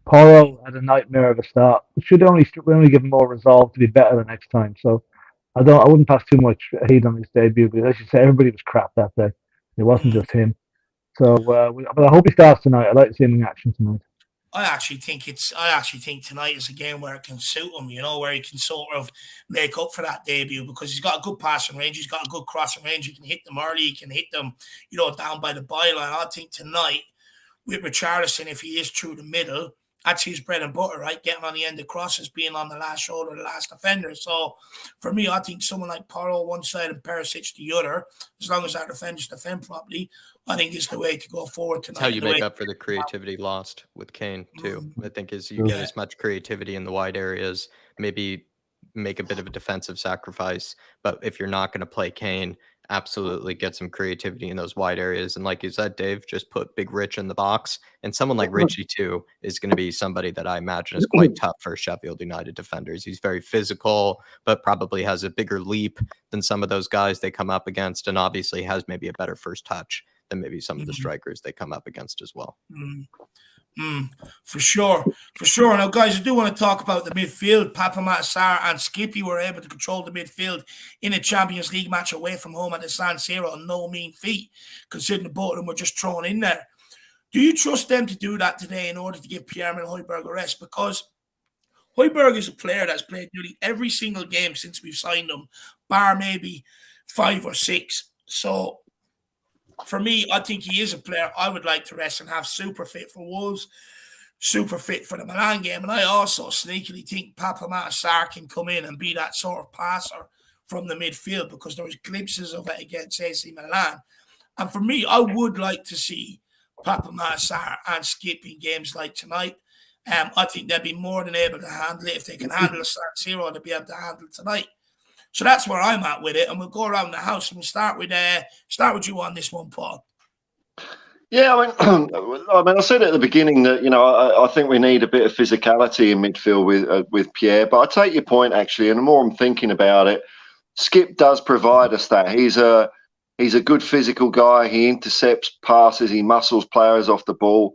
Porro had a nightmare of a start. We should only give him more resolve to be better the next time. So I wouldn't pass too much heat on his debut, because as you say, everybody was crap that day. It wasn't just him. So, but I hope he starts tonight. I'd like to see him in action tonight. I actually think tonight is a game where it can suit him, where he can sort of make up for that debut because he's got a good passing range, he's got a good crossing range, he can hit them early, he can hit them, down by the byline. I think tonight with Richarlison, if he is through the middle, that's his bread and butter, right? Getting on the end of crosses, being on the last shoulder, the last defender. So for me, I think someone like Porro one side and Perisic the other, as long as our defenders defend properly, I think is the way to go forward tonight. It's how you make up for the creativity lost with Kane too. I think is you get as much creativity in the wide areas, maybe make a bit of a defensive sacrifice, but if you're not going to play Kane, absolutely get some creativity in those wide areas. And like you said, Dave, just put Big Rich in the box. And someone like Richie too is going to be somebody that I imagine is quite tough for Sheffield United defenders. He's very physical, but probably has a bigger leap than some of those guys they come up against, and obviously has maybe a better first touch than maybe some of the strikers they come up against as well. For sure. Now, guys, I do want to talk about the midfield. Papamat Sarr and Skippy were able to control the midfield in a Champions League match away from home at the San Siro. No mean feat, considering both of them were just thrown in there. Do you trust them to do that today in order to give Pierre-Emile Højbjerg a rest? Because Højbjerg is a player that's played nearly every single game since we've signed him, bar maybe 5 or 6. So for me, I think he is a player I would like to rest and have super fit for Wolves, super fit for the Milan game. And I also sneakily think Papamat Sarr can come in and be that sort of passer from the midfield because there was glimpses of it against AC Milan. And for me, I would like to see Papamat Sarr and Skip in games like tonight. I think they'll be more than able to handle it. If they can handle a San Siro, they'll be able to handle it tonight. So that's where I'm at with it, and we'll go around the house and we'll start with you on this one, Paul. Yeah, I said at the beginning that I think we need a bit of physicality in midfield with Pierre. But I take your point actually, and the more I'm thinking about it, Skip does provide us that. He's a good physical guy. He intercepts passes. He muscles players off the ball,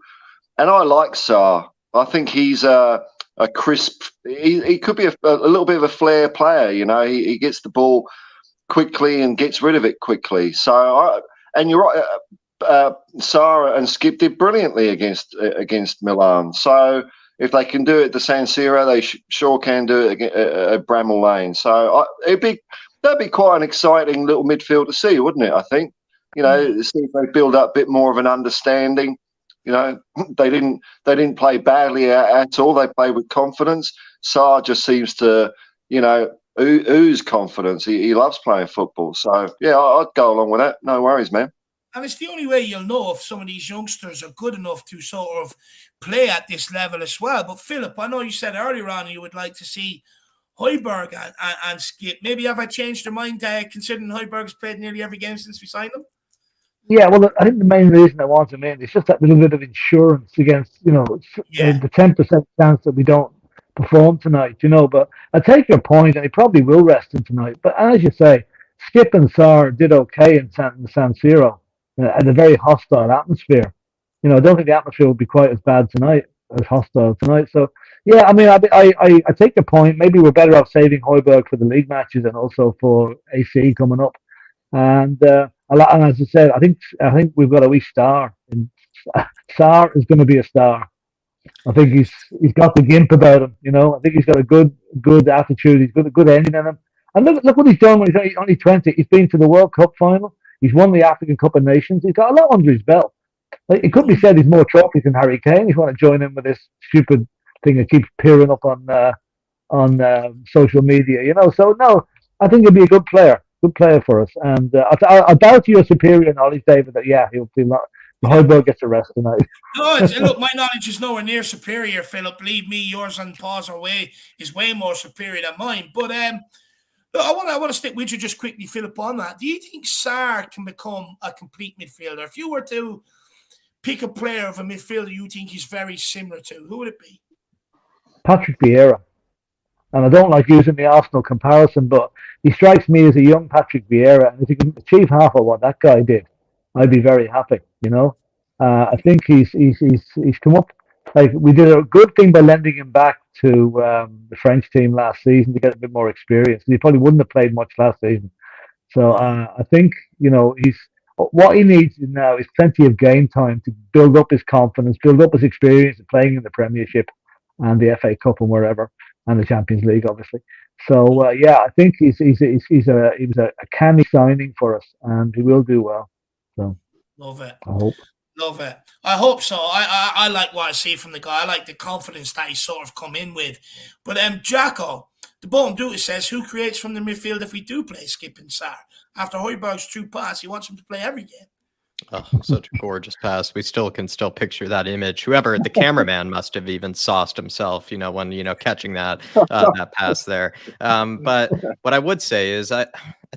and I like Sarr. I think he's a crisp. He could be a little bit of a flair player. He gets the ball quickly and gets rid of it quickly. So, and you're right. Sarr and Skip did brilliantly against Milan. So if they can do it at the San Siro, they sure can do it at Bramall Lane. So that'd be quite an exciting little midfield to see, wouldn't it? I think see if they build up a bit more of an understanding. They didn't play badly at all. They played with confidence. Sarr just seems to, ooze confidence. He loves playing football. So, yeah, I'd go along with that. No worries, man. And it's the only way you'll know if some of these youngsters are good enough to sort of play at this level as well. But, Philip, I know you said earlier on you would like to see Højbjerg and Skip. Maybe have I changed your mind considering Højbjerg's played nearly every game since we signed him? Yeah, well, I think the main reason I want him in is just that little bit of insurance against, the 10% chance that we don't perform tonight, But I take your point, and he probably will rest him tonight. But as you say, Skip and Sarr did okay in San Siro at a very hostile atmosphere. I don't think the atmosphere will be quite as bad tonight, as hostile tonight. So, yeah, I mean, I take your point. Maybe we're better off saving Højbjerg for the league matches and also for AC coming up. And as I said, I think we've got a wee star. And Sarr is going to be a star. I think he's got the gimp about him. I think he's got a good attitude. He's got a good engine in him. And look what he's done when he's only 20. He's been to the World Cup final. He's won the African Cup of Nations. He's got a lot under his belt. Like, it could be said he's more trophies than Harry Kane. If you want to join in with this stupid thing that keeps peering up on social media, So no, I think he'll be a good player for us. And I doubt your superior knowledge, David, that he'll feel that Højbjerg gets a rest tonight. No, look, my knowledge is nowhere near superior, Philip. Believe me, yours and Paul's is way more superior than mine. But look, I want to stick with you just quickly, Philip, on that. Do you think Sarr can become a complete midfielder? If you were to pick a player of a midfielder you think he's very similar to, who would it be? Patrick Vieira. And I don't like using the Arsenal comparison, but he strikes me as a young Patrick Vieira. And if he can achieve half of what that guy did, I'd be very happy. I think he's come up. Like, we did a good thing by lending him back to the French team last season to get a bit more experience. He probably wouldn't have played much last season. So I think What he needs now is plenty of game time to build up his confidence, build up his experience of playing in the Premiership and the FA Cup and wherever, and the Champions League, obviously. So yeah, I think he was a canny signing for us, and he will do well. So Love it. I hope. Love it. I hope so. I like what I see from the guy. I like the confidence that he's sort of come in with. But Jacko, the bottom duty says, who creates from the midfield if we do play Skip and Sarr? After Højbjerg's true pass, he wants him to play every game. Oh, such a gorgeous pass. We still can picture that image. Whoever the cameraman must have even sauced himself, when catching that that pass there. But what I would say is I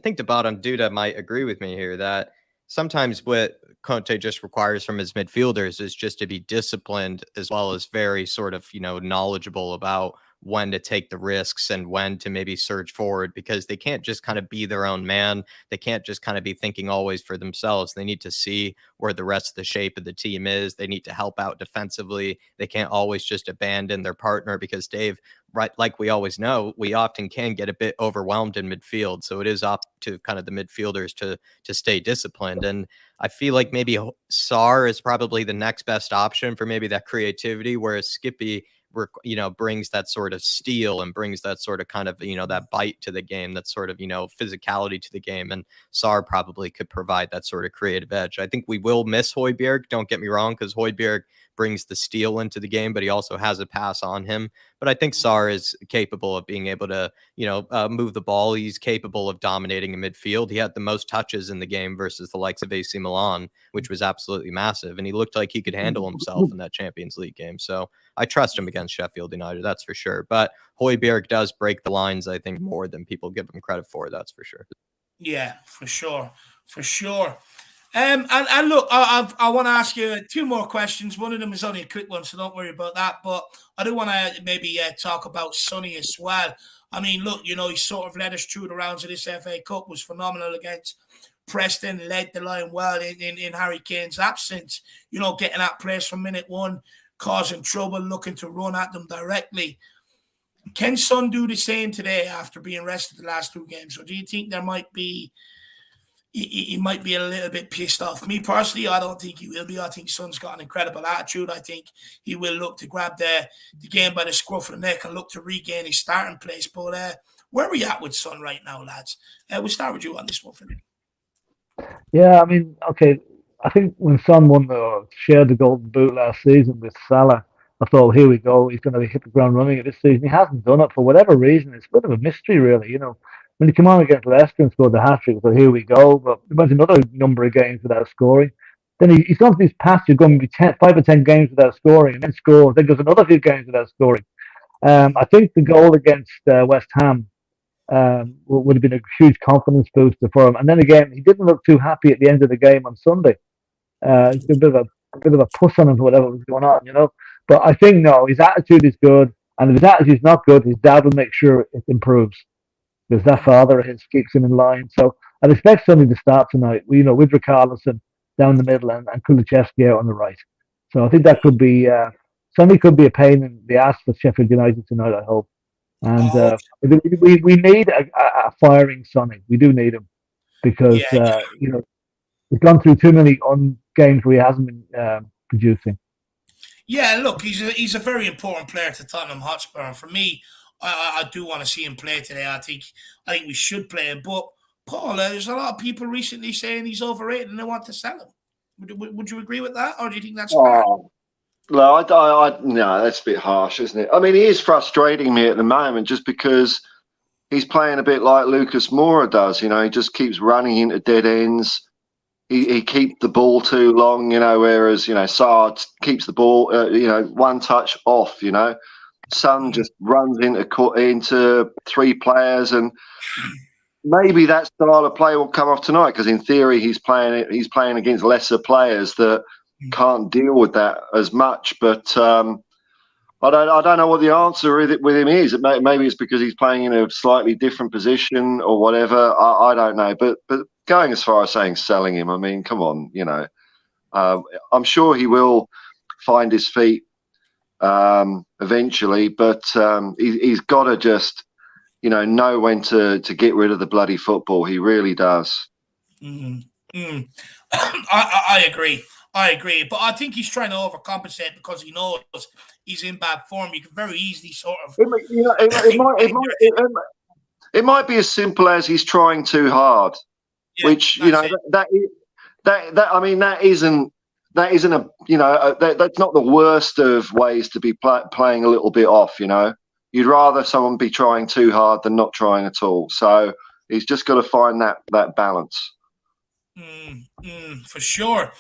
think the bottom Duda might agree with me here that sometimes what Conte just requires from his midfielders is just to be disciplined as well as very sort of, knowledgeable about when to take the risks and when to maybe surge forward, because they can't just kind of be their own man. They can't just kind of be thinking always for themselves. They need to see where the rest of the shape of the team is. They need to help out defensively. They can't always just abandon their partner because Dave, right, like we always know, we often can get a bit overwhelmed in midfield. So it is up to kind of the midfielders to stay disciplined. And I feel like maybe Sarr is probably the next best option for maybe that creativity, whereas Skippy brings that sort of steel and brings that sort of kind of, that bite to the game, that sort of, physicality to the game. And Sarr probably could provide that sort of creative edge. I think we will miss Højbjerg, don't get me wrong, because Højbjerg brings the steel into the game, but he also has a pass on him. But I think Sarr is capable of being able to, move the ball. He's capable of dominating in midfield. He had the most touches in the game versus the likes of AC Milan, which was absolutely massive. And he looked like he could handle himself in that Champions League game. So I trust him against Sheffield United, that's for sure. But Højbjerg does break the lines, I think, more than people give him credit for. That's for sure. Yeah, for sure. For sure. And look, I want to ask you two more questions. One of them is only a quick one, so don't worry about that. But I do want to maybe talk about Sonny as well. I mean, look, he sort of led us through the rounds of this FA Cup, was phenomenal against Preston, led the line well in Harry Kane's absence, getting at players from minute one, causing trouble, looking to run at them directly. Can Son do the same today after being rested the last two games? Or do you think there might be he might be a little bit pissed off? Me personally, I don't think he will be. I think Son's got an incredible attitude. I think he will look to grab the game by the scruff of the neck and look to regain his starting place. But where are we at with Son right now, lads? We'll start with you on this one, Philip. Yeah, I mean, okay. I think when Son shared the Golden Boot last season with Salah, I thought, here we go. He's going to hit the ground running at this season. He hasn't done it for whatever reason. It's a bit of a mystery, really. When he came on against Leicester and scored the hat-trick, I thought, here we go. But he went another number of games without scoring. Then he's gone through these past, you're going to be 5 or 10 games without scoring, and then scores. Then goes another few games without scoring. I think the goal against West Ham would have been a huge confidence booster for him. And then again, he didn't look too happy at the end of the game on Sunday. He's a bit of a puss on him for whatever was going on, But I think, no, his attitude is good. And if his attitude's not good, his dad will make sure it improves. Because that father of his keeps him in line. So I'd expect Sonny to start tonight, with Richarlison down the middle and Kulusevski out on the right. So I think that could be, Sonny could be a pain in the ass for Sheffield United tonight, I hope. And we need a firing Sonny. We do need him. Because, he's gone through too many games where he hasn't been producing. Yeah, look, he's a very important player to Tottenham Hotspur. And for me, I do want to see him play today. I think we should play him. But, Paul, there's a lot of people recently saying he's overrated and they want to sell him. Would you agree with that? Or do you think that's fair? No, no, that's a bit harsh, isn't it? I mean, he is frustrating me at the moment just because he's playing a bit like Lucas Moura does. He just keeps running into dead ends. He keeps the ball too long, whereas, Sarr keeps the ball, one touch off, Son just runs into three players, and maybe that style of play will come off tonight because in theory he's playing against lesser players that can't deal with that as much. But I don't know what the answer with him is. Maybe it's because he's playing in a slightly different position or whatever. I don't know. But going as far as saying selling him, I mean, come on, I'm sure he will find his feet eventually, but he's got to just know when to get rid of the bloody football. He really does. I agree. I agree. But I think he's trying to overcompensate because he knows he's in bad form. You can very easily sort of. It might be as simple as he's trying too hard, which that I mean that isn't a that's not the worst of ways to be playing a little bit off. You'd rather someone be trying too hard than not trying at all. So he's just got to find that balance. For sure.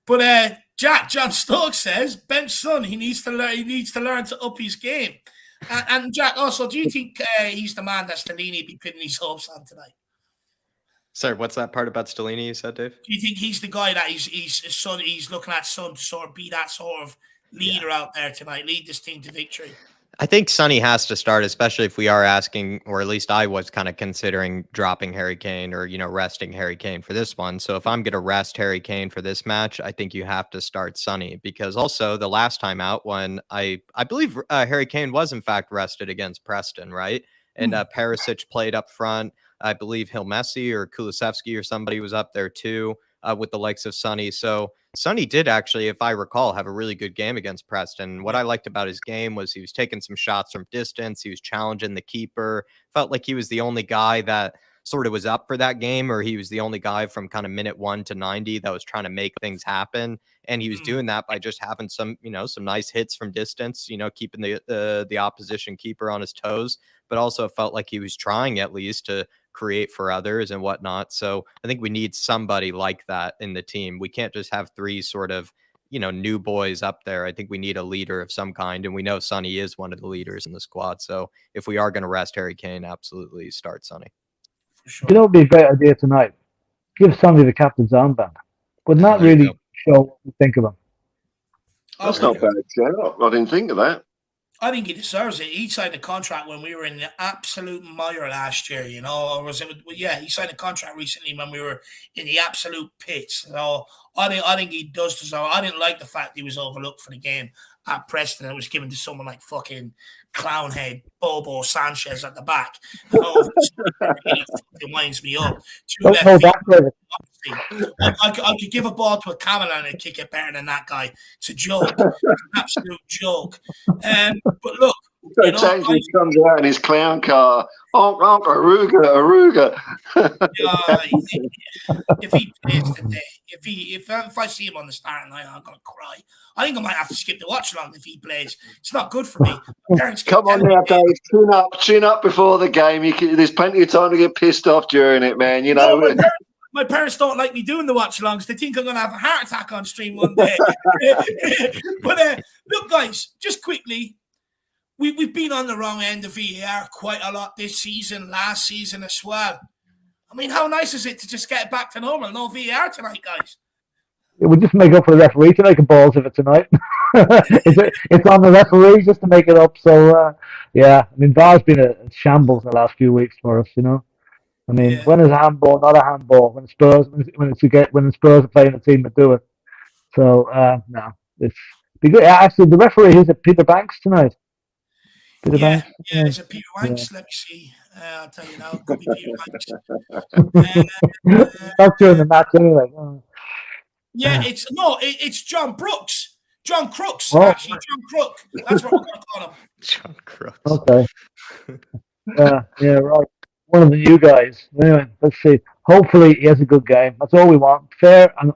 But John Stokes says bench Son. He needs to learn to up his game. And Jack, also, do you think he's the man that Stellini be pinning his hopes on tonight? Sorry, what's that part about Stellini you said, Dave? Do you think he's the guy that he's looking at Son to sort of be that sort of leader out there tonight, lead this team to victory? I think Sonny has to start, especially if we are asking, or at least I was kind of considering dropping Harry Kane or, resting Harry Kane for this one. So if I'm going to rest Harry Kane for this match, I think you have to start Sonny, because also the last time out when I believe Harry Kane was in fact rested against Preston, right? And Perisic played up front. I believe Messi or Kulusevski or somebody was up there too, with the likes of Sonny. So Sonny did actually, if I recall, have a really good game against Preston. What I liked about his game was he was taking some shots from distance. He was challenging the keeper. Felt like he was the only guy that sort of was up for that game, or he was the only guy from kind of minute 1 to 90 that was trying to make things happen. And he was doing that by just having some nice hits from distance, keeping the opposition keeper on his toes, but also felt like he was trying at least to create for others and whatnot. So I think we need somebody like that in the team. We can't just have three sort of, new boys up there. I think we need a leader of some kind. And we know Sonny is one of the leaders in the squad. So if we are going to rest Harry Kane, absolutely start Sonny. Sure. You know, it'd be a great idea tonight. Give Sonny the captain's armband, but not really show what you think of him. That's not bad. I didn't think of that. I think he deserves it. He signed a contract when we were in the absolute mire last year, or was it? Yeah, he signed a contract recently when we were in the absolute pits. So I think he does deserve it. I didn't like the fact he was overlooked for the game at Preston. It was given to someone like fucking clownhead Bobo Sanchez at the back. It winds me up. I could give a ball to a camel and I'd kick it better than that guy. It's a joke. It's an absolute joke. But look, Sanchez comes out in his clown car. Oh, Aruga. If he plays today, if I see him on the starting line, I'm gonna cry. I think I might have to skip the watch along if he plays. It's not good for me. Come on now, Dave. Chin up before the game. There's plenty of time to get pissed off during it, man. My parents don't like me doing the watch-alongs. They think I'm going to have a heart attack on stream one day. But look, guys, just quickly, we've been on the wrong end of VAR quite a lot this season, last season as well. I mean, how nice is it to just get back to normal? No VAR tonight, guys. It would just make up for the referee to make a balls of it tonight. It's on the referee just to make it up. So, I mean, VAR's been a shambles the last few weeks for us, I mean, when is a handball not a handball? When Spurs are playing a team that do it. So no, it's because actually the referee is at Peter Banks tonight. Banks? Is it Peter Banks? Yeah. Let me see. I'll tell you now. It could be Peter Banks. Not during the match anyway. Yeah, it's John Brooks. John Crooks, actually. John Crook. That's what we're going to call him. John Crooks. Okay. Yeah, right. One of the new guys. Anyway, let's see. Hopefully he has a good game. That's all we want. Fair and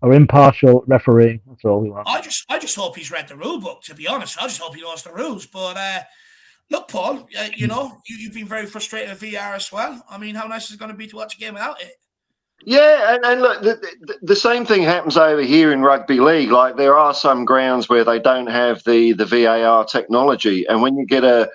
impartial referee. That's all we want. I just hope he's read the rule book, to be honest. I just hope he knows the rules. But look, Paul, you've been very frustrated with VR as well. I mean, how nice is it going to be to watch a game without it? Yeah, and look, the same thing happens over here in rugby league. Like, there are some grounds where they don't have the VAR technology, and when you get a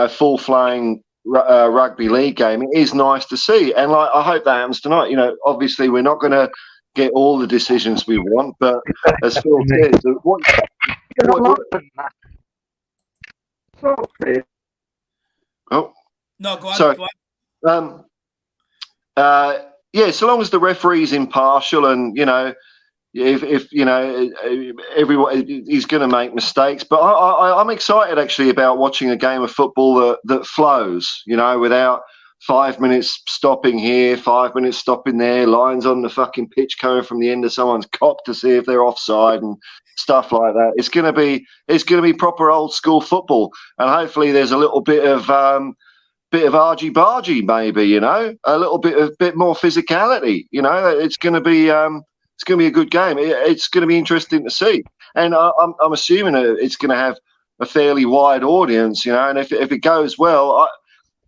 full-flying rugby league game, it is nice to see. And I hope that happens tonight. Obviously we're not going to get all the decisions we want, but as Phil says, no, go on. Sorry. Go on. So long as the referee's impartial, and if everyone, he's going to make mistakes, but I'm excited actually about watching a game of football that flows, without 5 minutes stopping here, 5 minutes stopping there, lines on the fucking pitch coming from the end of someone's cock to see if they're offside and stuff like that. It's gonna be proper old school football, and hopefully there's a little bit of argy-bargy, maybe, a little bit more physicality. It's going to be a good game. It's going to be interesting to see, and I'm assuming it's going to have a fairly wide audience, and if it goes well,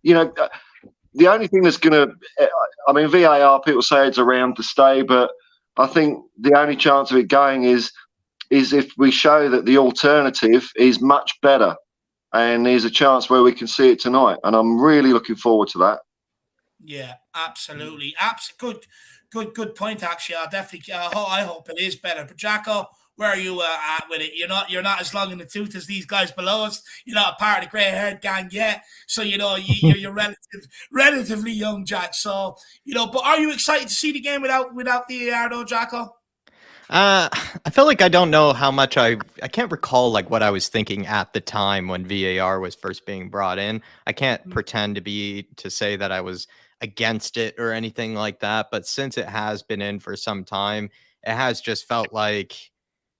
the only thing that's going to, VAR, people say it's around to stay, but I think the only chance of it going is if we show that the alternative is much better. And there's a chance where we can see it tonight, and I'm really looking forward to that. Yeah, absolutely. Good point. Actually, I definitely. I hope it is better. But Jacko, where are you at with it? You're not as long in the tooth as these guys below us. You're not a part of the grey-haired gang yet, so you're relatively young, Jack. So but are you excited to see the game without VAR though, Jacko? I feel like I don't know how much I can't recall like what I was thinking at the time when VAR was first being brought in. I can't pretend to say that I was against it or anything like that. But since it has been in for some time, it has just felt like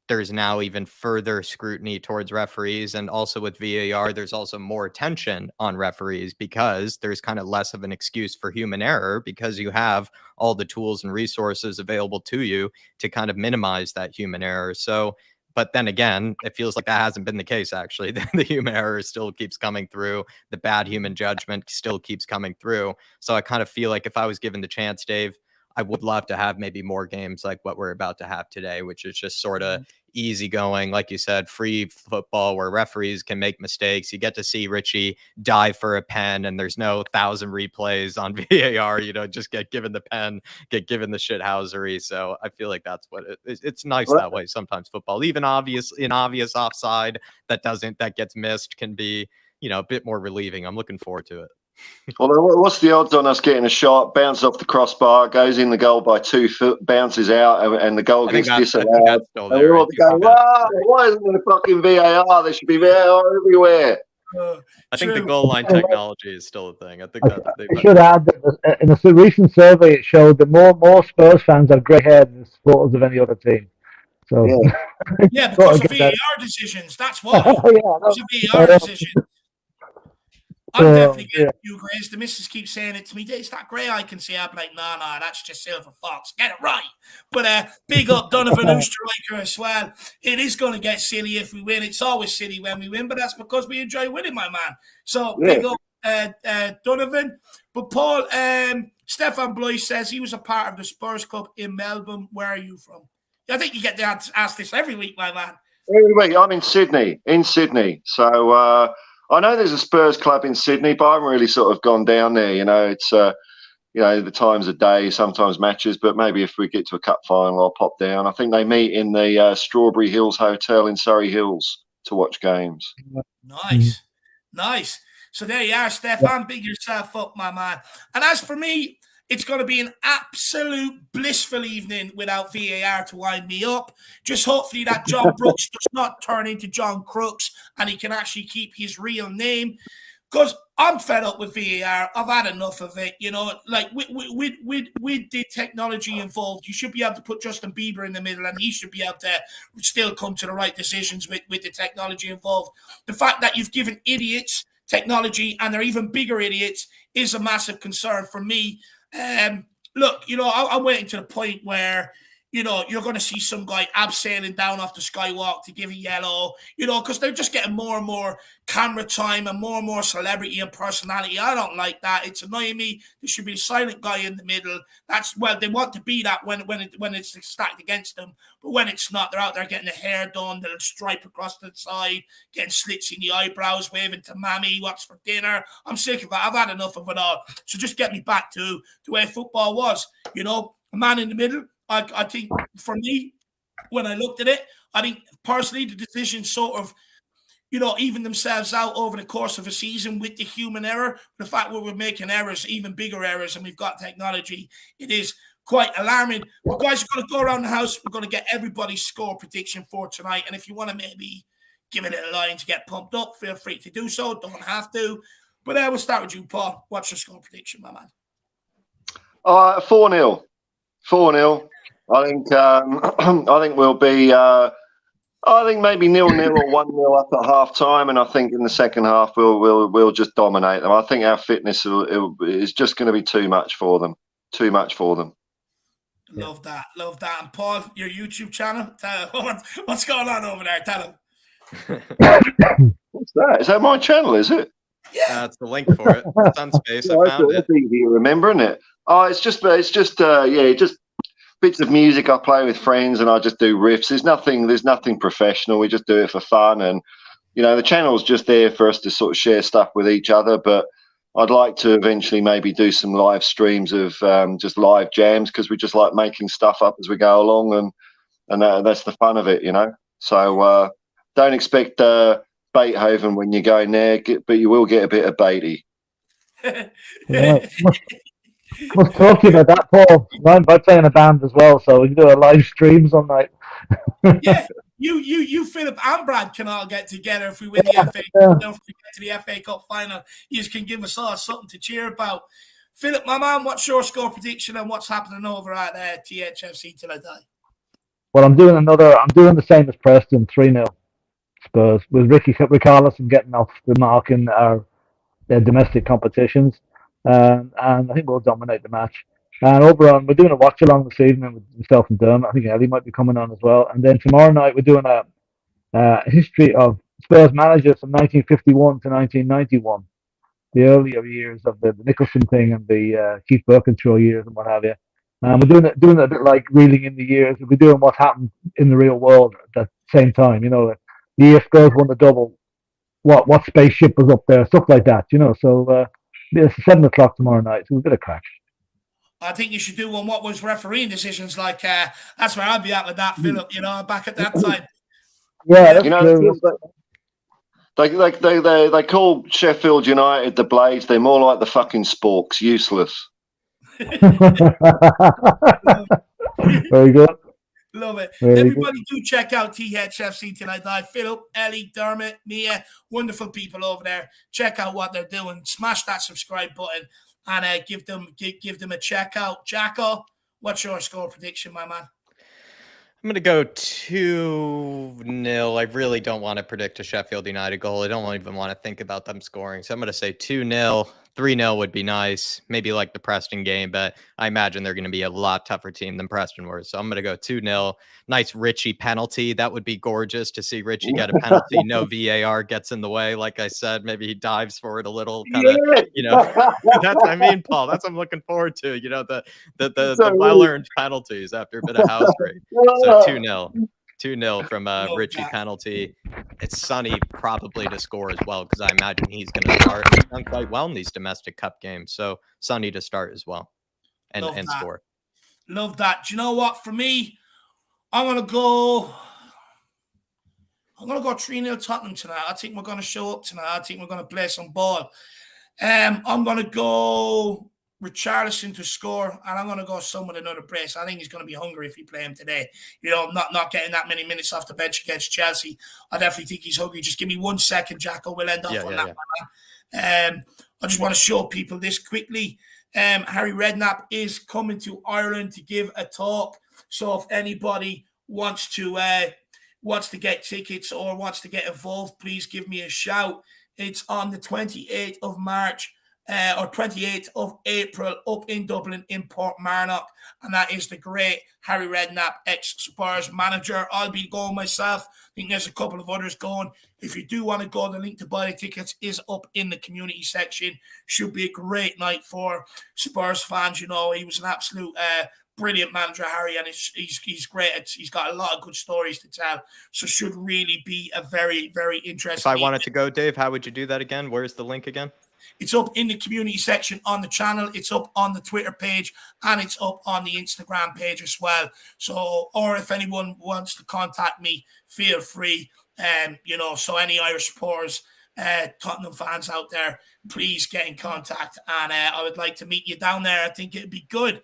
there's now even further scrutiny towards referees. And also with VAR, there's also more attention on referees because there's kind of less of an excuse for human error because you have all the tools and resources available to you to kind of minimize that human error. So, but then again, it feels like that hasn't been the case, actually. The human error still keeps coming through. The bad human judgment still keeps coming through. So I kind of feel like if I was given the chance, Dave, I would love to have maybe more games like what we're about to have today, which is just sort of easygoing, like you said, free football where referees can make mistakes. You get to see Richie dive for a pen, and there's no 1,000 replays on VAR. Just get given the pen, get given the shithousery. So I feel like that's what it's nice that way. Sometimes football, even obvious offside that gets missed, can be a bit more relieving. I'm looking forward to it. Well, what's the odds on us getting a shot, bounces off the crossbar, goes in the goal by 2 foot, bounces out, and the goal gets disallowed? And we're all going, why isn't there fucking VAR? There should be VAR everywhere. I think the goal line technology is still a thing. I think I should add that in a recent survey, it showed that more Spurs fans have grey hair than supporters of any other team. So yeah, because of VAR decisions. That's why. Because of VAR decisions. I'm definitely getting you, Grace. The missus keeps saying it to me. It's that grey I can see. I'm like, no, that's just Silver Fox. Get it right. But big up Donovan Oosterreicher as well. It is going to get silly if we win. It's always silly when we win, but that's because we enjoy winning, my man. So big up Donovan. But Paul, Stefan Blois says he was a part of the Spurs Club in Melbourne. Where are you from? I think you get to ask this every week, my man. Every week. I'm in Sydney. So, I know there's a Spurs club in Sydney, but I haven't really sort of gone down there. It's, the times of day, sometimes matches, but maybe if we get to a cup final, I'll pop down. I think they meet in the Strawberry Hills Hotel in Surrey Hills to watch games. Nice. So there you are, Stefan. Big yourself up, my man. And as for me, it's going to be an absolute blissful evening without VAR to wind me up. Just hopefully that John Brooks does not turn into John Crooks and he can actually keep his real name. Because I'm fed up with VAR. I've had enough of it. Like with the technology involved, you should be able to put Justin Bieber in the middle and he should be able to still come to the right decisions with the technology involved. The fact that you've given idiots technology and they're even bigger idiots is a massive concern for me. Look, I'm waiting to the point where, you're going to see some guy abseiling down off the skywalk to give a yellow, because they're just getting more and more camera time and more celebrity and personality. I don't like that. It's annoying me. There should be a silent guy in the middle. They want to be that when it's stacked against them. But when it's not, they're out there getting the hair done, the stripe across the side, getting slits in the eyebrows, waving to mammy, what's for dinner. I'm sick of it. I've had enough of it all. So just get me back to the way football was. A man in the middle. I think for me, when I looked at it, I think personally the decisions sort of, even themselves out over the course of a season with the human error. The fact that we're making errors, even bigger errors, and we've got technology, it is quite alarming. But guys, we're going to go around the house. We're going to get everybody's score prediction for tonight. And if you want to maybe give it a line to get pumped up, feel free to do so. Don't have to. But we'll start with you, Paul. What's your score prediction, my man? 4-0. 4-0. I think I think we'll be I think maybe 0-0 or 1-0 up at half time, and I think in the second half we'll just dominate them. I think our fitness is just going to be too much for them. Too much for them. Love that. And Paul, your YouTube channel, what's going on over there? Tell them. What's that? Is that my channel? Is it? Yeah, that's the link for it. Sunspace. I found it. It's easy to remember, isn't it? Oh, it's just just bits of music I play with friends, and I just do riffs. There's nothing professional. We just do it for fun, and the channel's just there for us to sort of share stuff with each other. But I'd like to eventually maybe do some live streams of just live jams, because we just like making stuff up as we go along, and that's the fun of it, So don't expect Beethoven when you're going there, but you will get a bit of Beatty. Yeah. Must talk to you about that, Paul. I'm about playing a band as well, so we can do a live stream some night. Yeah, you, Philip and Brad can all get together if we win the FA Cup. If we get to the FA Cup final, you can give us all something to cheer about. Philip, my man, what's your score prediction and what's happening over at THFC till I die? Well, I'm doing the same as Preston, 3-0 Spurs, with Ricky Richarlison getting off the mark in their domestic competitions. And I think we'll dominate the match. And overall, we're doing a watch along this evening with myself and Dermot. I think Ellie might be coming on as well. And then tomorrow night we're doing a history of Spurs managers from 1951 to 1991, the earlier years of the Nicholson thing and the Keith Birkinshaw years and what have you. And we're doing it a bit like reeling in the years. We're doing what happened in the real world at the same time. The year Spurs won the double, what spaceship was up there, stuff like that. So. It's 7 o'clock tomorrow night, so a bit of crack. I think you should do one. What was refereeing decisions like? That's where I'd be at with that, Philip. Back at that time. Yeah, that's they call Sheffield United the Blades. They're more like the fucking Sporks, useless. Very good. Love it. Very Everybody do check out THFC Till I Die. Philip, Ellie, Dermot, Mia, wonderful people over there. Check out what they're doing. Smash that subscribe button and give them a check out. Jacko, what's your score prediction, my man? I'm going to go 2-0. I really don't want to predict a Sheffield United goal. I don't even want to think about them scoring. So I'm going to say 2-0. 3-0 would be nice. Maybe like the Preston game, but I imagine they're going to be a lot tougher team than Preston were. So I'm going to go 2-0. Nice Richie penalty. That would be gorgeous to see Richie get a penalty. No VAR gets in the way. Like I said, maybe he dives for it a little. That's Paul. That's what I'm looking forward to. The well-earned penalties after a bit of house raid. So 2-0. 2-0 from Richie penalty. It's Sonny probably to score as well, because I imagine he's going to start. He's done quite well in these domestic cup games. So Sonny to start as well and score. Love that. Do you know what? For me, I'm going to go 3-0 Tottenham tonight. I think we're going to show up tonight. I think we're going to play some ball. I'm going to go Richarlison to score, and I'm going to go someone another brace. I think he's going to be hungry if we play him today. Not getting that many minutes off the bench against Chelsea. I definitely think he's hungry. Just give me 1 second, Jacko. We'll end off on that one. I just want to show people this quickly. Harry Redknapp is coming to Ireland to give a talk. So if anybody wants to get tickets or wants to get involved, please give me a shout. It's on the 28th of March. Or 28th of April up in Dublin in Portmarnock. And that is the great Harry Redknapp, ex-Spurs manager. I'll be going myself. I think there's a couple of others going. If you do want to go, the link to buy the tickets is up in the community section. Should be a great night for Spurs fans. He was an absolute brilliant manager, Harry, and he's great. He's got a lot of good stories to tell. So should really be a very, very interesting. If I wanted to go, Dave, how would you do that again? Where's the link again? It's up in the community section on the channel. It's up on the Twitter page, and it's up on the Instagram page as well. So, or if anyone wants to contact me, feel free. So any Irish supporters, Tottenham fans out there, please get in contact. And I would like to meet you down there. I think it'd be good.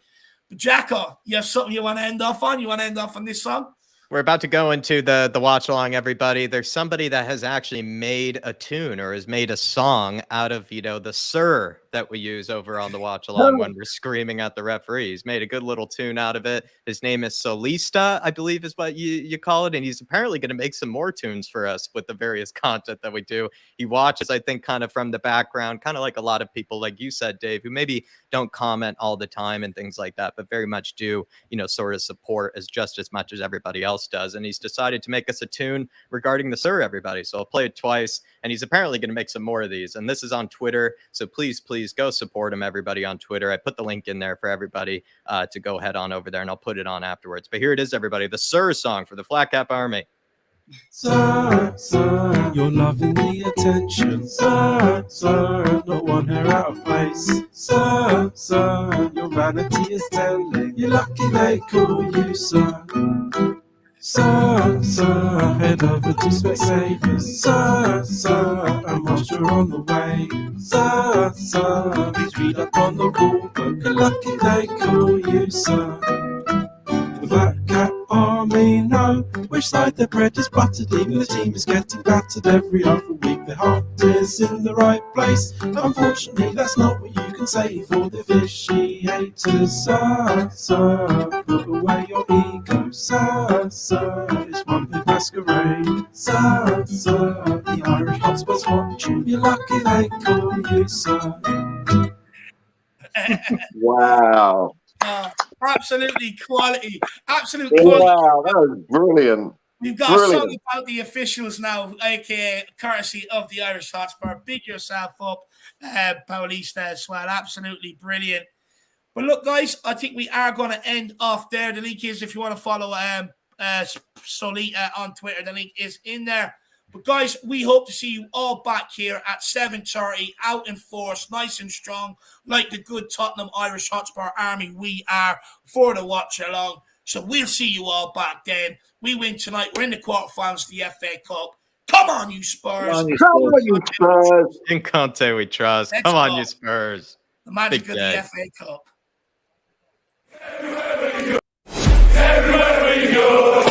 But Jacko, you have something you want to end off on? You want to end off on this song? We're about to go into the watch along, everybody. There's somebody that has actually made a tune or has made a song out of, the sir that we use over on the watch along when we're screaming at the referee. He's made a good little tune out of it. His name is Solista, I believe is what you call it. And he's apparently going to make some more tunes for us with the various content that we do. He watches, I think, kind of from the background, kind of like a lot of people, like you said, Dave, who maybe don't comment all the time and things like that, but very much do, sort of support as just as much as everybody else does. And he's decided to make us a tune regarding the sir, everybody. So I'll play it twice, and he's apparently going to make some more of these. And this is on Twitter. So please go support him, everybody, on Twitter. I put the link in there for everybody to go head on over there, and I'll put it on afterwards. But here it is, everybody. The Sir song for the Flat Cap Army. Sir, you're loving the attention. Sir, not one hair out of place. Sir, your vanity is telling. You're lucky they call you sir. Sir, head over to Specsavers. Sir, and whilst you're on the way. Sir, please read up on the rule book. You're lucky they call you sir. The Black Cat Army know which side their bread is buttered. Even the team is getting battered every other week. Their heart is in the right place. Unfortunately, that's not what you can say for the officiators. Sir, put away your ego. Sir, it's one big masquerade. Sir, the Irish hotspots watch you. You're lucky they call you sir. Wow. Absolutely quality. Absolute quality. Wow, that was brilliant. We've got a song about the officials now, aka courtesy of the Irish Hotspur. Big yourself up, Paulista as well. Absolutely brilliant. But look, guys, I think we are going to end off there. The link is, if you want to follow Solita on Twitter, the link is in there. But guys, we hope to see you all back here at 7:30, out in force, nice and strong, like the good Tottenham Irish Hotspur Army we are for the watch along. So we'll see you all back then. We win tonight. We're in the quarterfinals of the FA Cup. Come on, you Spurs. Come on, you Spurs. In Conte we trust. Come on, you Spurs. The magic Big of day. the FA Cup. Everywhere we go.